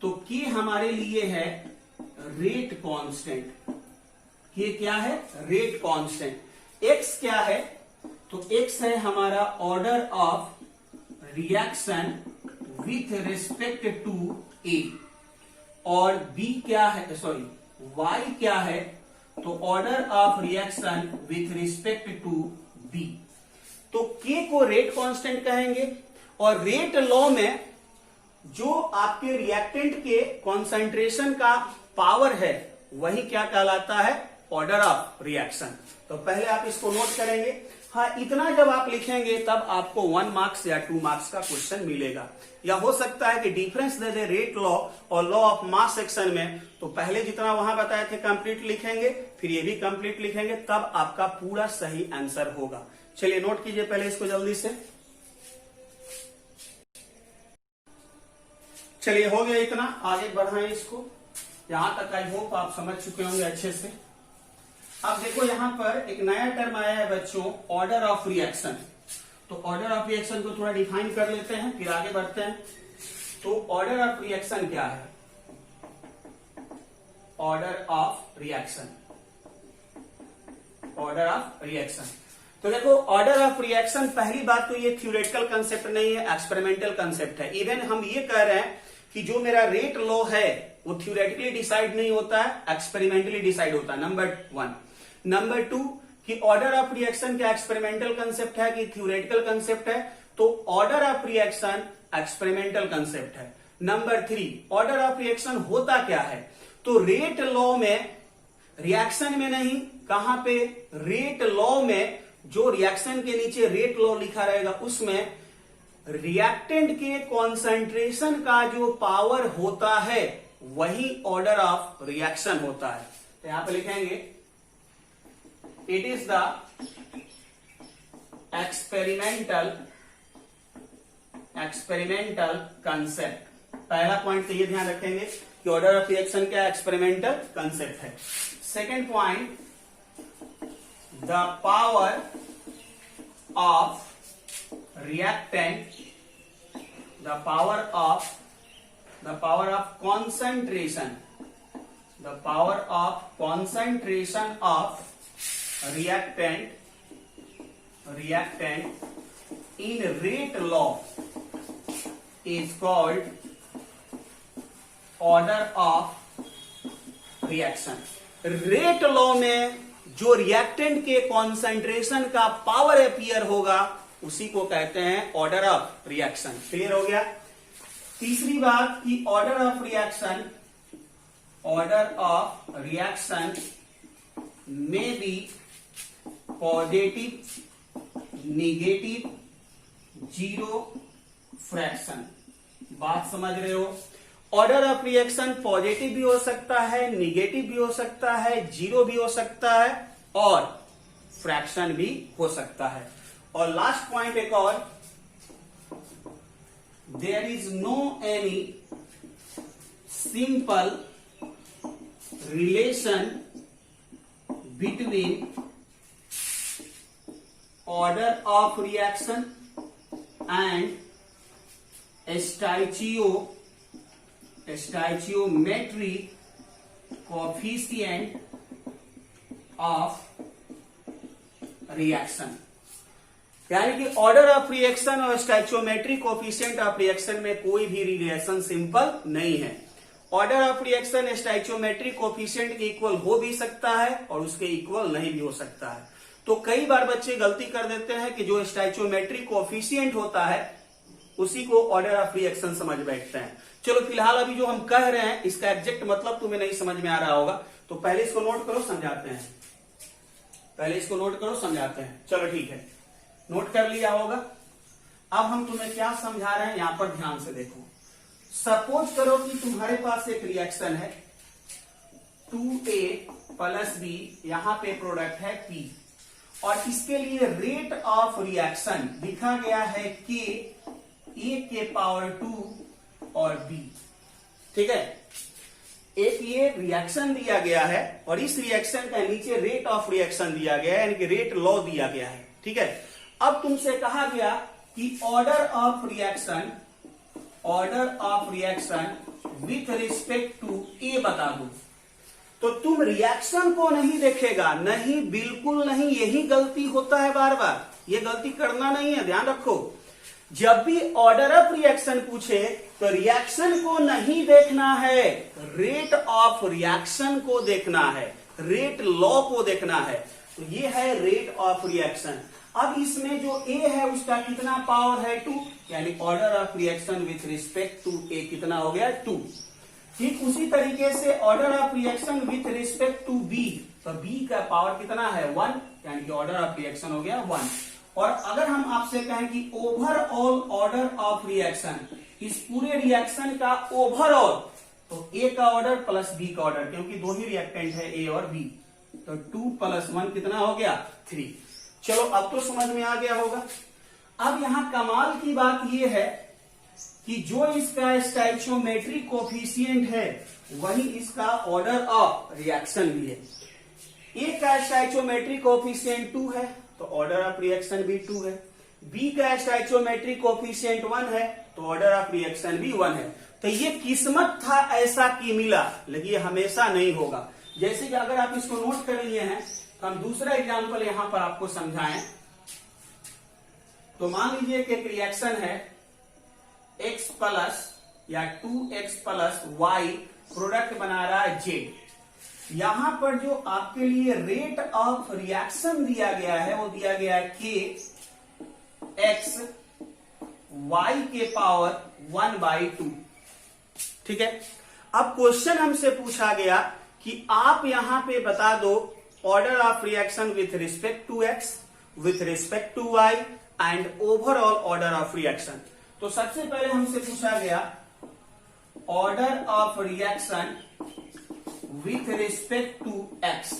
तो k हमारे लिए है रेट कांस्टेंट, k क्या है, रेट कांस्टेंट। x क्या है, तो x है हमारा order of reaction with respect to a, और b क्या है, सॉरी y क्या है, तो order of reaction with respect to b। तो k को रेट कांस्टेंट कहेंगे, और रेट लॉ में जो आपके रिएक्टेंट के कॉन्सेंट्रेशन का पावर है वही क्या कहलाता है, ऑर्डर ऑफ रिएक्शन। तो पहले आप इसको नोट करेंगे। हाँ, इतना जब आप लिखेंगे तब आपको 1 मार्क्स या 2 मार्क्स का क्वेश्चन मिलेगा। या हो सकता है कि डिफरेंस दे दे रेट लॉ और लॉ ऑफ मास सेक्शन में, तो पहले जितना वहां बताए थे कंप्लीट लिखेंगे, फिर ये भी कंप्लीट लिखेंगे, तब आपका पूरा सही आंसर होगा। चलिए नोट कीजिए पहले इसको जल्दी से। चलिए हो गया इतना, आगे बढ़ाएं इसको। यहां तक आई होप आप समझ चुके होंगे अच्छे से। अब देखो यहां पर एक नया टर्म आया है बच्चों, ऑर्डर ऑफ रिएक्शन। तो ऑर्डर ऑफ रिएक्शन को थोड़ा डिफाइन कर लेते हैं, फिर आगे बढ़ते हैं। तो ऑर्डर ऑफ रिएक्शन क्या है, order of reaction, order of reaction. तो देखो ऑर्डर ऑफ रिएक्शन, पहली बात तो ये थ्योरेटिकल कंसेप्ट नहीं है, एक्सपेरिमेंटल कंसेप्ट है। इवन हम ये कह रहे हैं कि जो मेरा रेट लॉ है वो थ्योरेटिकली डिसाइड नहीं होता है, एक्सपेरिमेंटली डिसाइड होता है, नंबर 1। नंबर 2 कि ऑर्डर ऑफ रिएक्शन क्या एक्सपेरिमेंटल कंसेप्ट है कि थ्योरेटिकल कंसेप्ट है, तो order of reaction experimental concept है। नंबर 3 ऑर्डर ऑफ रिएक्शन होता क्या है, तो रेट लॉ में, रिएक्शन में नहीं, कहां पे, रेट लॉ में जो रिएक्शन के नीचे रेट लॉ लिखा रहेगा उसमें रिएक्टेंट के कॉन्सेंट्रेशन का जो पावर होता है वही ऑर्डर ऑफ रिएक्शन होता है। तो यहां पे लिखेंगे it is the experimental concept. पहला पॉइंट तो ये ध्यान रखेंगे कि ऑर्डर ऑफ रिएक्शन क्या एक्सपेरिमेंटल कंसेप्ट है। Second point, the power of reactant, the power of concentration, the power of concentration of reactant reactant in rate law is called order of reaction. Rate law में जो reactant के concentration का power appear होगा उसी को कहते हैं order of reaction. Clear हो गया। तीसरी बात कि ऑर्डर ऑफ रिएक्शन में be positive, negative, zero, fraction. बात समझ रहे हो। ऑर्डर ऑफ रिएक्शन पॉजिटिव भी हो सकता है, निगेटिव भी हो सकता है, जीरो भी हो सकता है और फ्रैक्शन भी हो सकता है। और लास्ट पॉइंट एक और, there is no any simple relation between order of reaction and stoichiometric coefficient of reaction। यानी कि ऑर्डर ऑफ रिएक्शन और स्टोइचियोमेट्रिक कोएफिशिएंट ऑफ रिएक्शन में कोई भी रिलेशन सिंपल नहीं है। ऑर्डर ऑफ रिएक्शन स्टोइचियोमेट्रिक कोएफिशिएंट के इक्वल हो भी सकता है और उसके इक्वल नहीं भी हो सकता है। तो कई बार बच्चे गलती कर देते हैं कि जो स्टोइचियोमेट्रिक कोएफिशिएंट होता है उसी को ऑर्डर ऑफ रिएक्शन समझ बैठते हैं। चलो फिलहाल अभी जो हम कह रहे हैं इसका एग्जैक्ट मतलब तुम्हें नहीं समझ में आ रहा होगा, तो पहले इसको नोट करो समझाते हैं। चलो ठीक है, नोट कर लिया होगा। अब हम तुम्हें क्या समझा रहे हैं यहां पर ध्यान से देखो। सपोज करो कि तुम्हारे पास एक रिएक्शन है 2A + B, यहां पे प्रोडक्ट है P और इसके लिए रेट ऑफ रिएक्शन लिखा गया है K, A के पावर 2 और B। ठीक है, एक ये रिएक्शन दिया गया है और इस रिएक्शन का नीचे रेट ऑफ रिएक्शन दिया गया है, यानी कि रेट लॉ दिया गया है। ठीक है, अब तुमसे कहा गया कि order of reaction with respect to A बता दो। तो तुम रिएक्शन को नहीं देखेगा, नहीं, बिल्कुल नहीं, यही गलती होता है बार बार। ये गलती करना नहीं है, ध्यान रखो। जब भी ऑर्डर ऑफ रिएक्शन पूछे तो रिएक्शन को नहीं देखना है, रेट ऑफ रिएक्शन को देखना है, रेट लॉ को देखना है। तो ये है रेट ऑफ रिएक्शन। अब इसमें जो ए है उसका कितना पावर है 2, यानी order of reaction with respect to A कितना हो गया 2। ठीक उसी तरीके से order of reaction with respect to B, तो बी का पावर कितना है 1, यानी कि ऑर्डर ऑफ रिएक्शन हो गया 1। और अगर हम आपसे कहें कि ओवरऑल ऑर्डर ऑफ रिएक्शन, इस पूरे रिएक्शन का ओवरऑल, तो ए का ऑर्डर प्लस बी का ऑर्डर, क्योंकि दो ही रिएक्टेंट है ए और बी, तो 2 + 1 कितना हो गया 3। चलो अब तो समझ में आ गया होगा। अब यहां कमाल की बात यह है कि जो इसका स्टोइचियोमेट्रिक कोएफिशिएंट है वही इसका ऑर्डर ऑफ रिएक्शन भी है। ए का स्टोइचियोमेट्रिक कोएफिशिएंट 2 है तो ऑर्डर ऑफ रिएक्शन भी 2 है। बी का स्टोइचियोमेट्रिक कोएफिशिएंट 1 है तो ऑर्डर ऑफ रिएक्शन भी 1 है। तो ये किस्मत था ऐसा कि मिला, लेकिन ये हमेशा नहीं होगा। जैसे कि अगर आप इसको नोट कर लिए हैं तो हम दूसरा एग्जांपल यहां पर आपको समझाएं। तो मान लीजिए कि एक रिएक्शन है x प्लस या 2x + y प्रोडक्ट बना रहा है z। यहां पर जो आपके लिए रेट ऑफ रिएक्शन दिया गया है वो दिया गया है k x y के पावर 1/2। ठीक है, अब क्वेश्चन हमसे पूछा गया कि आप यहां पे बता दो order of reaction with respect to x, with respect to y and overall order of reaction. तो सबसे पहले हमसे पूछा गया order of reaction with respect to x।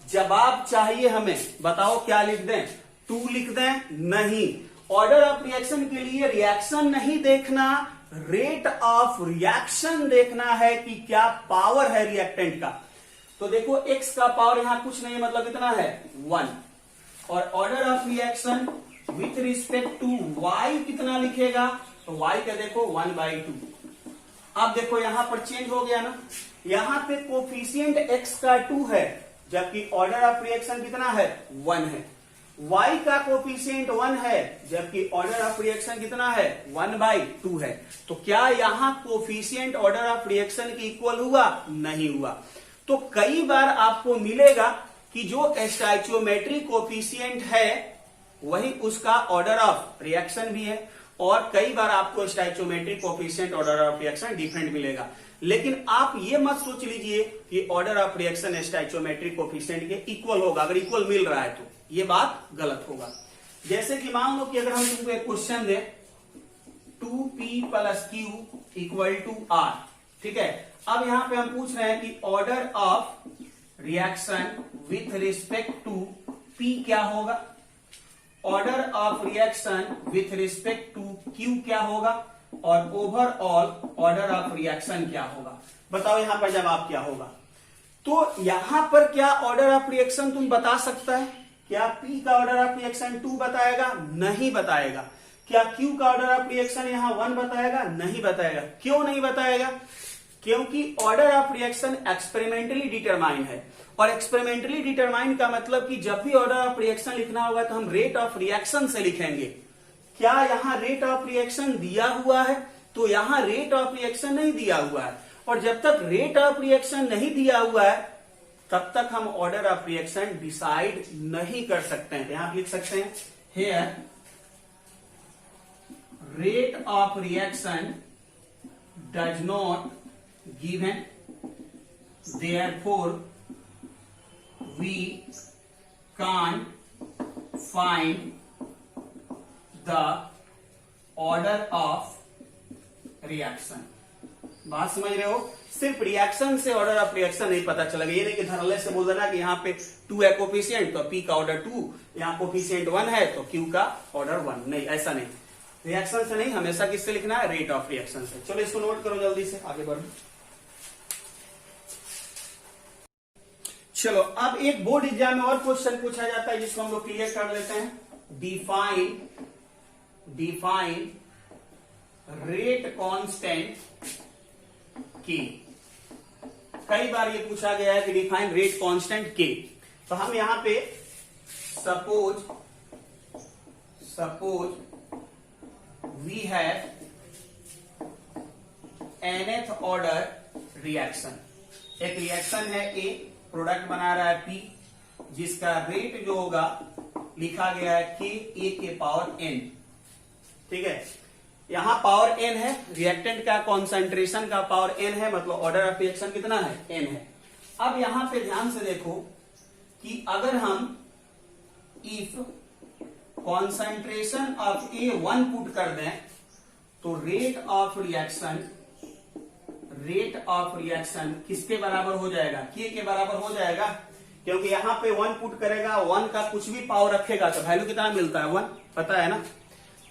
जवाब चाहिए हमें, बताओ क्या लिख दें, 2 लिख दें? नहीं, ऑर्डर ऑफ रिएक्शन के लिए रिएक्शन नहीं देखना, रेट ऑफ रिएक्शन देखना है कि क्या पावर है रिएक्टेंट का। तो देखो x का पावर यहां कुछ नहीं, मतलब कितना है 1, और order of reaction with respect to y कितना लिखेगा, तो y का देखो 1/2। अब देखो यहां पर चेंज हो गया ना, यहां पे कोफिशिएंट x का 2 है जबकि ऑर्डर ऑफ रिएक्शन कितना है 1 है। y का कोफिशिएंट 1 है, जबकि ऑर्डर ऑफ रिएक्शन कितना है 1/2 है। तो क्या यहां कोफिशिएंट ऑर्डर ऑफ रिएक्शन के इक्वल हुआ? नहीं हुआ। तो कई बार आपको मिलेगा कि जो स्टोइचियोमेट्रिक कोफिशिएंट है वही उसका ऑर्डर ऑफ रिएक्शन भी है, और कई बार आपको stoichiometric coefficient order of reaction different मिलेगा। लेकिन आप ये मत सोच लीजिए कि order of reaction stoichiometric coefficient के इक्वल होगा। अगर इक्वल मिल रहा है तो ये बात गलत होगा। जैसे कि मान लो कि अगर हम तुमको एक क्वेश्चन दें 2p + q = r, ठीक है। अब यहां पे हम पूछ रहे हैं कि order of reaction with respect to p क्या होगा, order of reaction with respect to q क्या होगा, और ओवरऑल ऑर्डर ऑफ रिएक्शन क्या होगा। बताओ यहां पर जवाब क्या होगा। तो यहां पर क्या ऑर्डर ऑफ रिएक्शन तुम बता सकता है? क्या P का ऑर्डर ऑफ रिएक्शन 2 बताएगा? नहीं बताएगा। क्या Q का ऑर्डर ऑफ रिएक्शन यहां 1 बताएगा? नहीं बताएगा। क्यों नहीं बताएगा? क्योंकि order of reaction experimentally determine है, और एक्सपेरिमेंटली डिटरमाइन का मतलब कि जब भी ऑर्डर ऑफ रिएक्शन लिखना होगा तो हम रेट ऑफ रिएक्शन से लिखेंगे। क्या यहां रेट ऑफ रिएक्शन दिया हुआ है? तो यहां रेट ऑफ रिएक्शन नहीं दिया हुआ है, और जब तक रेट ऑफ रिएक्शन नहीं दिया हुआ है तब तक हम ऑर्डर ऑफ रिएक्शन डिसाइड नहीं कर सकते हैं। यहां लिख सकते हैं here rate of reaction does not given, therefore we can't find the order of reaction. बात समझ रहे हो? सिर्फ रिएक्शन से ऑर्डर ऑफ रिएक्शन नहीं पता चलेगा। ये नहीं कि धरले से बोल देना कि यहाँ पे 2 है कोफिशिएंट तो P का ऑर्डर 2, यहाँ कोफिशिएंट 1 है तो Q का ऑर्डर 1। नहीं, ऐसा नहीं। रिएक्शन से नहीं, हमेशा किससे लिखना है? रेट ऑफ रिएक्शन से। चलो इसको नोट करो जल्दी से, आगे बढ़ो। चलो अब एक बोर्ड एग्जाम में और क्वेश्चन पूछा जाता है जिसको हम लोग क्लियर कर लेते हैं। डिफाइन रेट कांस्टेंट के। कई बार ये पूछा गया है कि डिफाइन रेट कांस्टेंट के। तो हम यहां पे suppose we have nth order reaction. एक रिएक्शन है A, प्रोडक्ट बना रहा है P, जिसका रेट जो होगा लिखा गया है k a के पावर n, ठीक है। यहां पावर n है, रिएक्टेंट का कॉन्सेंट्रेशन का पावर n है, मतलब ऑर्डर ऑफ रिएक्शन कितना है? n है। अब यहां पे ध्यान से देखो कि अगर हम if concentration of A 1 put कर दें तो रेट ऑफ रिएक्शन किसके बराबर हो जाएगा? k के बराबर हो जाएगा, क्योंकि यहां पे 1 पुट करेगा, 1 का कुछ भी पावर रखेगा तो वैल्यू कितना मिलता है? 1, पता है ना।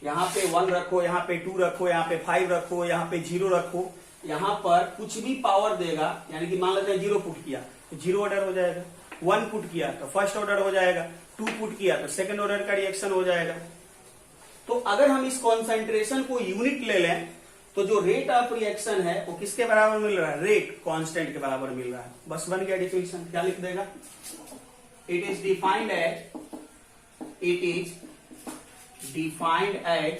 यहाँ पे 1 रखो, यहाँ पे 2 रखो, यहाँ पे 5 रखो, यहाँ पे 0 रखो, यहाँ पर कुछ भी पावर देगा, यानी कि मान लेते हैं 0 पुट किया तो 0 ऑर्डर हो जाएगा, 1 पुट किया तो फर्स्ट ऑर्डर हो जाएगा, 2 पुट किया तो सेकंड ऑर्डर का रिएक्शन हो जाएगा। तो अगर हम इस कॉन्सेंट्रेशन को यूनिट ले लें तो जो रेट ऑफ रिएक्शन है वो किसके बराबर मिल रहा है? रेट कांस्टेंट के बराबर मिल रहा है। बस बन गया डिफिनेशन। क्या लिख देगा? It is defined as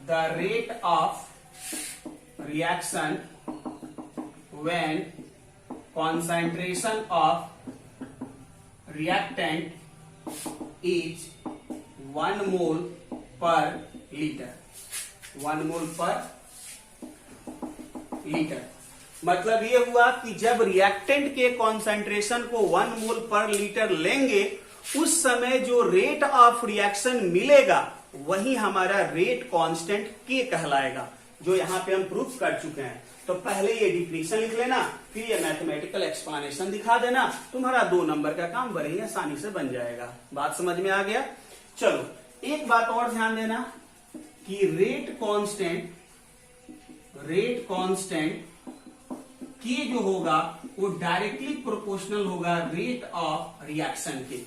the rate of reaction when concentration of reactant is 1 mole per liter। 1 mole per liter मतलब ये हुआ कि जब रिएक्टेंट के कॉन्सेंट्रेशन को 1 मोल पर लीटर लेंगे उस समय जो रेट ऑफ रिएक्शन मिलेगा वही हमारा रेट कांस्टेंट के कहलाएगा, जो यहां पे हम प्रूफ कर चुके हैं। तो पहले ये डिफिनेशन लिख लेना, फिर ये मैथमेटिकल एक्सप्लेनेशन दिखा देना, तुम्हारा 2 नंबर का काम बड़े ही आसानी से बन जाएगा। बात समझ में आ गया? चलो एक बात और ध्यान देना कि रेट कांस्टेंट के जो होगा वो डायरेक्टली प्रोपोर्शनल होगा रेट ऑफ रिएक्शन के।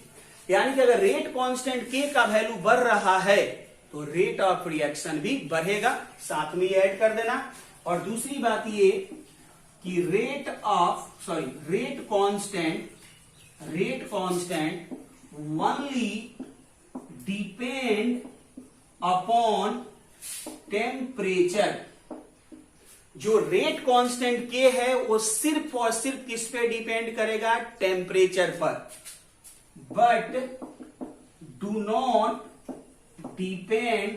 यानी कि अगर रेट कांस्टेंट के का वैल्यू बढ़ रहा है तो रेट ऑफ रिएक्शन भी बढ़ेगा, साथ में ऐड कर देना। और दूसरी बात ये कि rate constant only depend upon temperature। जो रेट कांस्टेंट के है वो सिर्फ और सिर्फ किस पे डिपेंड करेगा? टेम्परेचर पर। But do not depend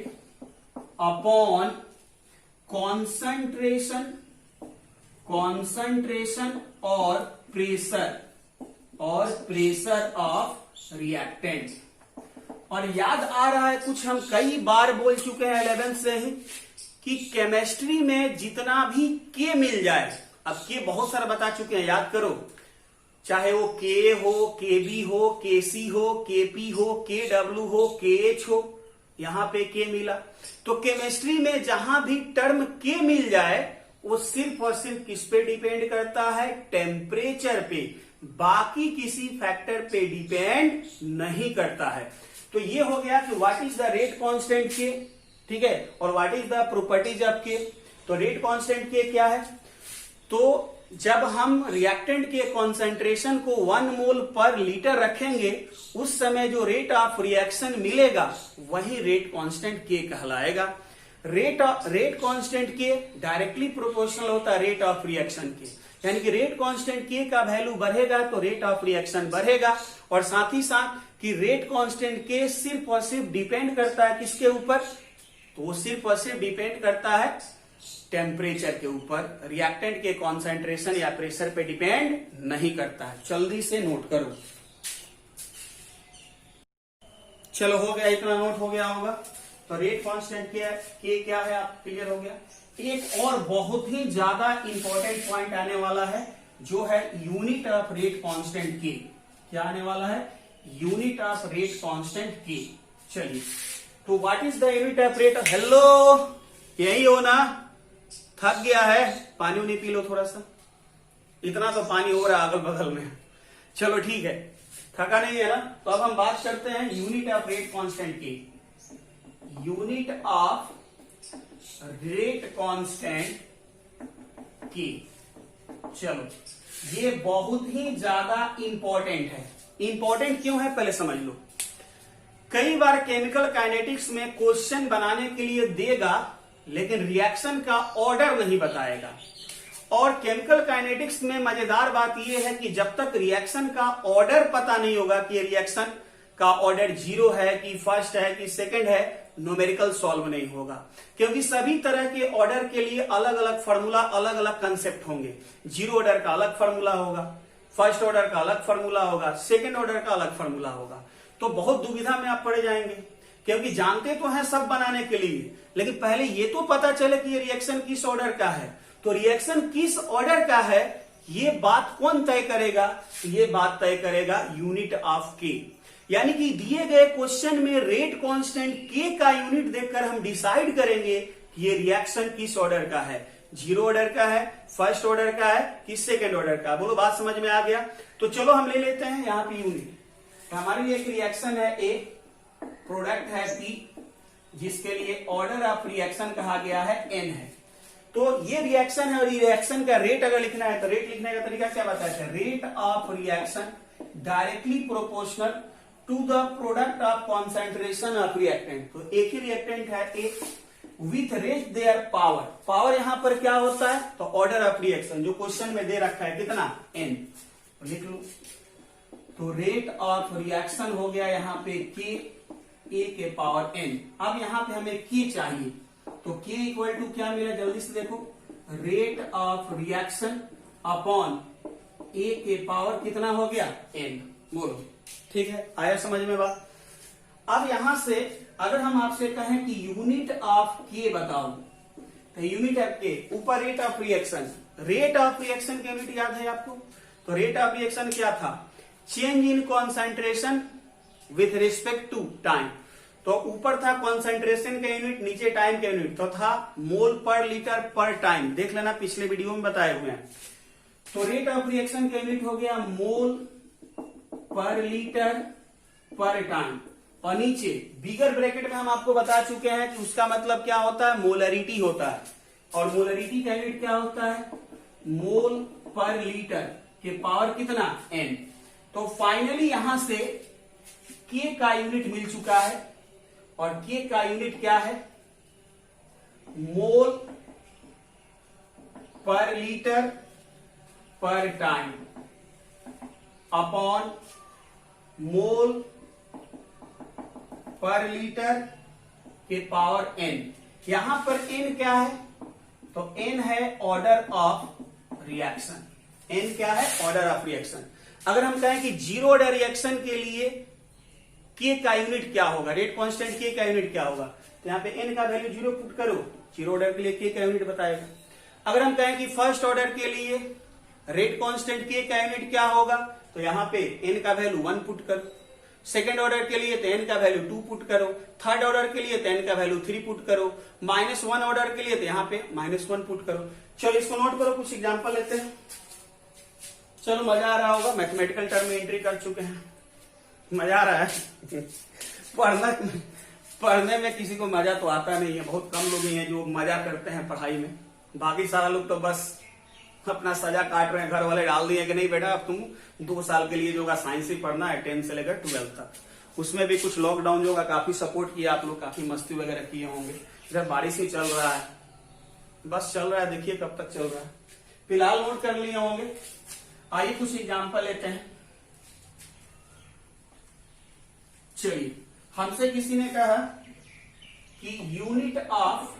upon concentration और प्रेशर ऑफ रिएक्टेंट। और याद आ रहा है, कुछ हम कई बार बोल चुके हैं 11th से ही, कि केमिस्ट्री में जितना भी के मिल जाए, अब के बहुत सारा बता चुके हैं, याद करो, चाहे वो के हो, के बी हो, के सी हो, के पी हो, के डब्ल्यू हो, के एच हो, यहां पे के मिला। तो केमिस्ट्री में जहां भी टर्म के मिल जाए वो सिर्फ और सिर्फ किस पे डिपेंड करता है? टेम्परेचर पे, बाकी किसी फैक्टर पे डिपेंड नहीं करता है। तो ये हो गया कि what is the rate constant के, ठीक है, और what is the properties of के। तो रेट कांस्टेंट के क्या है? तो जब हम रिएक्टेंट के कॉन्सेंट्रेशन को 1 मोल पर लीटर रखेंगे, उस समय जो रेट ऑफ रिएक्शन मिलेगा वही रेट कांस्टेंट के कहलाएगा। रेट कांस्टेंट के डायरेक्टली प्रोपोर्शनल होता है रेट ऑफ रिएक्शन के, यानी कि रेट कांस्टेंट के का वैल्यू बढ़ेगा तो रेट ऑफ रिएक्शन बढ़ेगा। और साथ ही साथ कि रेट कांस्टेंट के सिर्फ और सिर्फ डिपेंड करता है किसके ऊपर? तो वो सिर्फ और सिर्फ डिपेंड करता है टेम्परेचर के ऊपर, रिएक्टेंट के कॉन्सेंट्रेशन या प्रेशर पे डिपेंड नहीं करता है। जल्दी से नोट करो। चलो हो गया, इतना नोट हो गया होगा। तो रेट कांस्टेंट के क्या है, आप क्लियर हो गया। एक और बहुत ही ज्यादा इंपॉर्टेंट पॉइंट आने वाला है, जो है यूनिट ऑफ रेट कांस्टेंट के। क्या आने वाला है? यूनिट ऑफ रेट कांस्टेंट के। चलिए, तो what is the unit of rate? Hello, यही हो ना? थक गया है? पानी उनी पी लो थोड़ा सा, इतना तो पानी हो रहा है अगल बगल में। चलो ठीक है, थका नहीं है ना? तो अब हम बात करते हैं यूनिट ऑफ रेट कांस्टेंट की। यूनिट ऑफ रेट कांस्टेंट की, चलो ये बहुत ही ज्यादा इंपॉर्टेंट है। इंपॉर्टेंट क्यों है पहले समझ लो। कई बार केमिकल काइनेटिक्स में क्वेश्चन बनाने के लिए देगा, लेकिन रिएक्शन का ऑर्डर नहीं बताएगा। और केमिकल काइनेटिक्स में मजेदार बात यह है कि जब तक रिएक्शन का ऑर्डर पता नहीं होगा कि रिएक्शन का ऑर्डर 0 है कि फर्स्ट है कि सेकंड है, न्यूमेरिकल सॉल्व नहीं होगा। क्योंकि सभी तरह के ऑर्डर के लिए अलग अलग फॉर्मूला, अलग अलग कंसेप्ट होंगे। 0 ऑर्डर का अलग फॉर्मूला होगा, फर्स्ट ऑर्डर का अलग फॉर्मूला होगा, सेकंड ऑर्डर का अलग फॉर्मूला होगा। तो बहुत दुविधा में आप पड़ जाएंगे, क्योंकि जानते तो हैं सब बनाने के लिए, लेकिन पहले ये तो पता चले कि ये रिएक्शन किस ऑर्डर का है। तो रिएक्शन किस ऑर्डर का है ये बात कौन तय करेगा? ये बात तय करेगा यूनिट ऑफ के। यानी कि दिए गए क्वेश्चन में रेट कांस्टेंट के का यूनिट देखकर हम डिसाइड करेंगे कि ये रिएक्शन किस ऑर्डर का है, 0 ऑर्डर का है, फर्स्ट ऑर्डर का है कि सेकंड ऑर्डर का। बोलो बात समझ में आ गया? तो चलो हम ले लेते हैं यहां पे यूनिट। तो हमारे लिए एक रिएक्शन है ए, प्रोडक्ट है पी, जिसके लिए ऑर्डर ऑफ रिएक्शन कहा गया है एन है। तो ये रिएक्शन है और ये रिएक्शन का रेट अगर लिखना है तो रेट लिखने का तरीका क्या बताते हैं? Rate of reaction directly proportional to the product of concentration of reactant. तो एक ही रिएक्टेंट है A, with rate their power. Power यहां पर क्या होता है? तो ऑर्डर ऑफ रिएक्शन जो क्वेश्चन में दे रखा है कितना? एन। लिख लो। तो रेट ऑफ रिएक्शन हो गया यहां पे के, ए के पावर एन। अब यहां पे हमें के चाहिए, तो के इक्वल टू क्या मिला? जल्दी से देखो, रेट ऑफ रिएक्शन अपॉन ए के पावर कितना हो गया? एन। बोलो ठीक है, आया समझ में बात? अब यहां से अगर हम आपसे कहें कि यूनिट ऑफ के बताओ, तो यूनिट ऑफ के ऊपर rate of reaction, rate of reaction की यूनिट याद है आपको? तो रेट ऑफ रिएक्शन क्या था? Change in concentration with respect to time. तो ऊपर था कॉन्सेंट्रेशन का यूनिट, नीचे टाइम का यूनिट, तो था मोल पर लीटर पर टाइम। देख लेना, पिछले वीडियो में बताए हुए हैं। तो रेट ऑफ रिएक्शन का यूनिट हो गया मोल पर लीटर पर टाइम। और नीचे बिगर ब्रैकेट में हम आपको बता चुके हैं कि उसका मतलब क्या होता है? मोलरिटी होता है। और मोलरिटी का यूनिट क्या होता है? मोल पर लीटर के पावर कितना? एन। तो फाइनली यहां से के का यूनिट मिल चुका है और के का यूनिट क्या है, मोल पर लीटर पर टाइम अपॉन मोल पर लीटर के पावर एन। यहां पर एन क्या है, तो एन है ऑर्डर ऑफ रिएक्शन। एन क्या है, ऑर्डर ऑफ रिएक्शन। अगर हम कहें कि जीरो ऑर्डर रिएक्शन के लिए के का यूनिट क्या होगा, रेट कांस्टेंट के का यूनिट क्या होगा, तो यहां पे एन का वैल्यू 0 पुट करो, जीरो ऑर्डर के लिए के का यूनिट बताएगा। अगर हम कहें कि फर्स्ट ऑर्डर के लिए रेट कांस्टेंट के का यूनिट क्या होगा, तो यहां पे एन का वैल्यू 1 पुट करो। सेकेंड ऑर्डर के लिए तो एन का वैल्यू 2 पुट करो। थर्ड ऑर्डर के लिए तो एन का वैल्यू 3 पुट करो। -1 ऑर्डर के लिए तो यहां पे -1 पुट करो। चलो इसको नोट करो, कुछ एग्जांपल लेते हैं। चलो मजा आ रहा होगा, मैथमेटिकल टर्म में एंट्री कर चुके हैं, मजा आ रहा है। पढ़ने में किसी को मजा तो आता नहीं है, बहुत कम लोग ही हैं जो मजा करते हैं पढ़ाई में। बाकी सारा लोग तो बस अपना सजा काट रहे हैं, घर वाले डाल दिए कि नहीं बेटा अब तुम 2 साल के लिए जो साइंस ही पढ़ना है 10 से लेकर 12 तक। उसमें भी कुछ लॉकडाउन जो काफी सपोर्ट किया आप लोग, काफी मस्ती वगैरह किए होंगे। इधर बारिश ही चल रहा है, बस चल रहा है, देखिए कब तक चल रहा है। फिलहाल नोट कर लिए होंगे। आइए कुछ एग्जाम्पल लेते हैं। चलिए, हमसे किसी ने कहा कि यूनिट ऑफ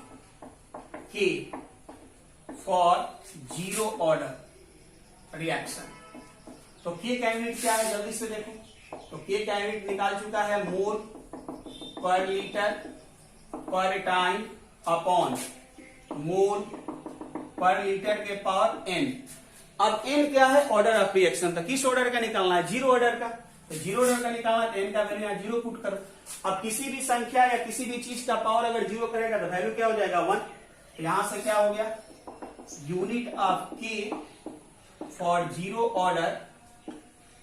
के फॉर जीरो ऑर्डर रिएक्शन, तो के का यूनिट क्या है जल्दी से देखो। तो के का यूनिट निकाल चुका है, मोल पर लीटर पर टाइम अपॉन मोल पर लीटर के पावर एन। अब एन क्या है, ऑर्डर ऑफ रिएक्शन। तो किस ऑर्डर का निकालना है, जीरो ऑर्डर का। तो जीरो ऑर्डर का निकालना है, एन का वैल्यू 0 पुट करो। अब किसी भी संख्या या किसी भी चीज का पावर अगर 0 करेगा तो वैल्यू क्या हो जाएगा, 1। तो यहां से क्या हो गया, यूनिट ऑफ के फॉर जीरो ऑर्डर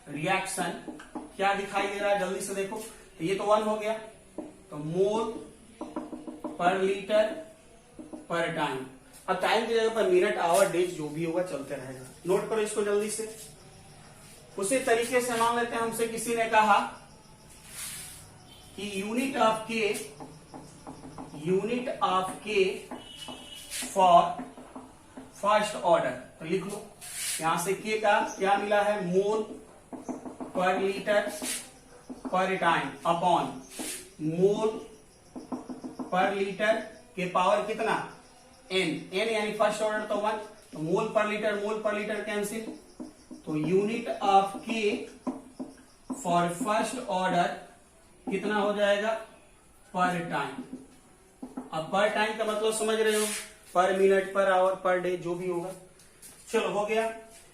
रिएक्शन क्या दिखाई दे रहा है जल्दी से देखो। तो ये तो 1 हो गया, तो मोल पर लीटर पर टाइम। अब टाइम की जगह पर मिनट आवर डेज जो भी होगा चलते रहेगा। नोट करो इसको जल्दी से। उसी तरीके से मान लेते हैं हमसे किसी ने कहा कि यूनिट ऑफ के फॉर फर्स्ट ऑर्डर। तो लिख लो, यहां से के का क्या मिला है, मोल पर लीटर पर टाइम अपॉन मोल पर लीटर के पावर कितना, एन। एन यानी फर्स्ट ऑर्डर तो 1, तो मोल पर लीटर कैंसिल। तो यूनिट ऑफ के फॉर फर्स्ट ऑर्डर कितना हो जाएगा, पर टाइम। अब पर टाइम का मतलब समझ रहे हो, पर minute per hour per day जो भी होगा। चलो हो गया।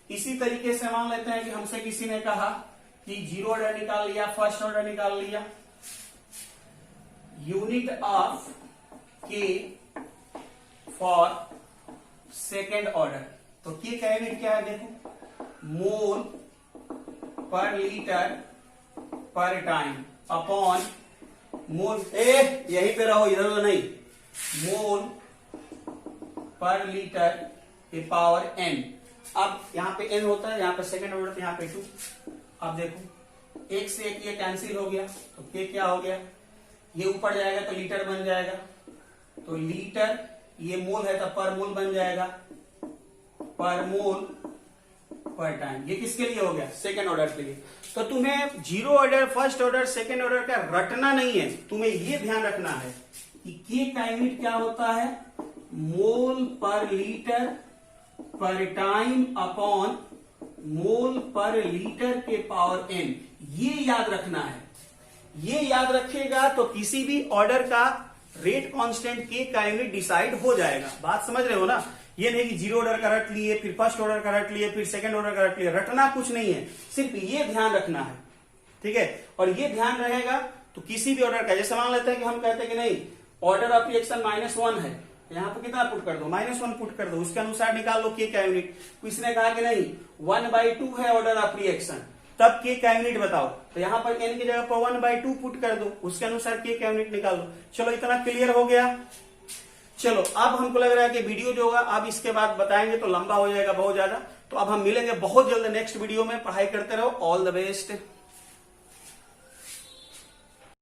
इसी तरीके से मान लेते हैं कि हमसे किसी ने कहा कि जीरो ऑर्डर निकाल लिया, फर्स्ट ऑर्डर निकाल लिया। यूनिट ऑफ के फॉर सेकेंड ऑर्डर, तो के का यूनिट क्या है देखो, मोल पर लीटर पर टाइम अपॉन मोल, यहीं पे रहो, इधर उधर नहीं, मोल पर लीटर के पावर एन। अब यहां पे एन होता है, यहां पे सेकेंड ऑर्डर, यहां पे 2। अब देखो, एक से एक ये कैंसिल हो गया, तो के क्या हो गया, ये ऊपर जाएगा तो लीटर बन जाएगा, तो लीटर, ये मोल है तो पर मोल बन जाएगा, पर मोल पर टाइम। ये किसके लिए हो गया, सेकेंड ऑर्डर के लिए। तो तुम्हें zero order, first order, second order का रटना नहीं है, तुम्हें ये ध्यान रखना है कि के का यूनिट क्या होता है, मोल पर लीटर पर टाइम अपॉन मोल पर लीटर के पावर एन। ये याद रखना है। ये याद रखेगा तो किसी भी ऑर्डर का रेट कांस्टेंट के का यूनिट डिसाइड हो जाएगा। बात समझ रहे हो ना। ये नहीं कि जीरो ऑर्डर का रट लिए, फिर फर्स्ट ऑर्डर का रट लिए, फिर सेकंड ऑर्डर का रट लिए। रटना कुछ नहीं है, सिर्फ ये ध्यान रखना है, ठीक है। और ये ध्यान रहेगा तो किसी भी ऑर्डर का, जैसे मान लेते हैं कि हम कहते हैं कि नहीं ऑर्डर ऑफ रिएक्शन -1 है, यहाँ पे कितना पुट कर दो, -1 पुट कर दो, उसके अनुसार निकाल लो के का यूनिट। किसने कहा कि नहीं 1/2 है ऑर्डर ऑफ रिएक्शन, तब के का यूनिट बताओ, तो यहाँ पर एन की जगह पर 1/2 पुट कर दो, उसके अनुसार के का यूनिट निकाल लो। चलो इतना क्लियर हो गया। चलो अब हमको लग रहा है कि वीडियो जो होगा अब इसके बाद बताएंगे तो लंबा हो जाएगा बहुत ज्यादा। तो अब हम मिलेंगे बहुत जल्द नेक्स्ट वीडियो में। पढ़ाई करते रहो। All the best.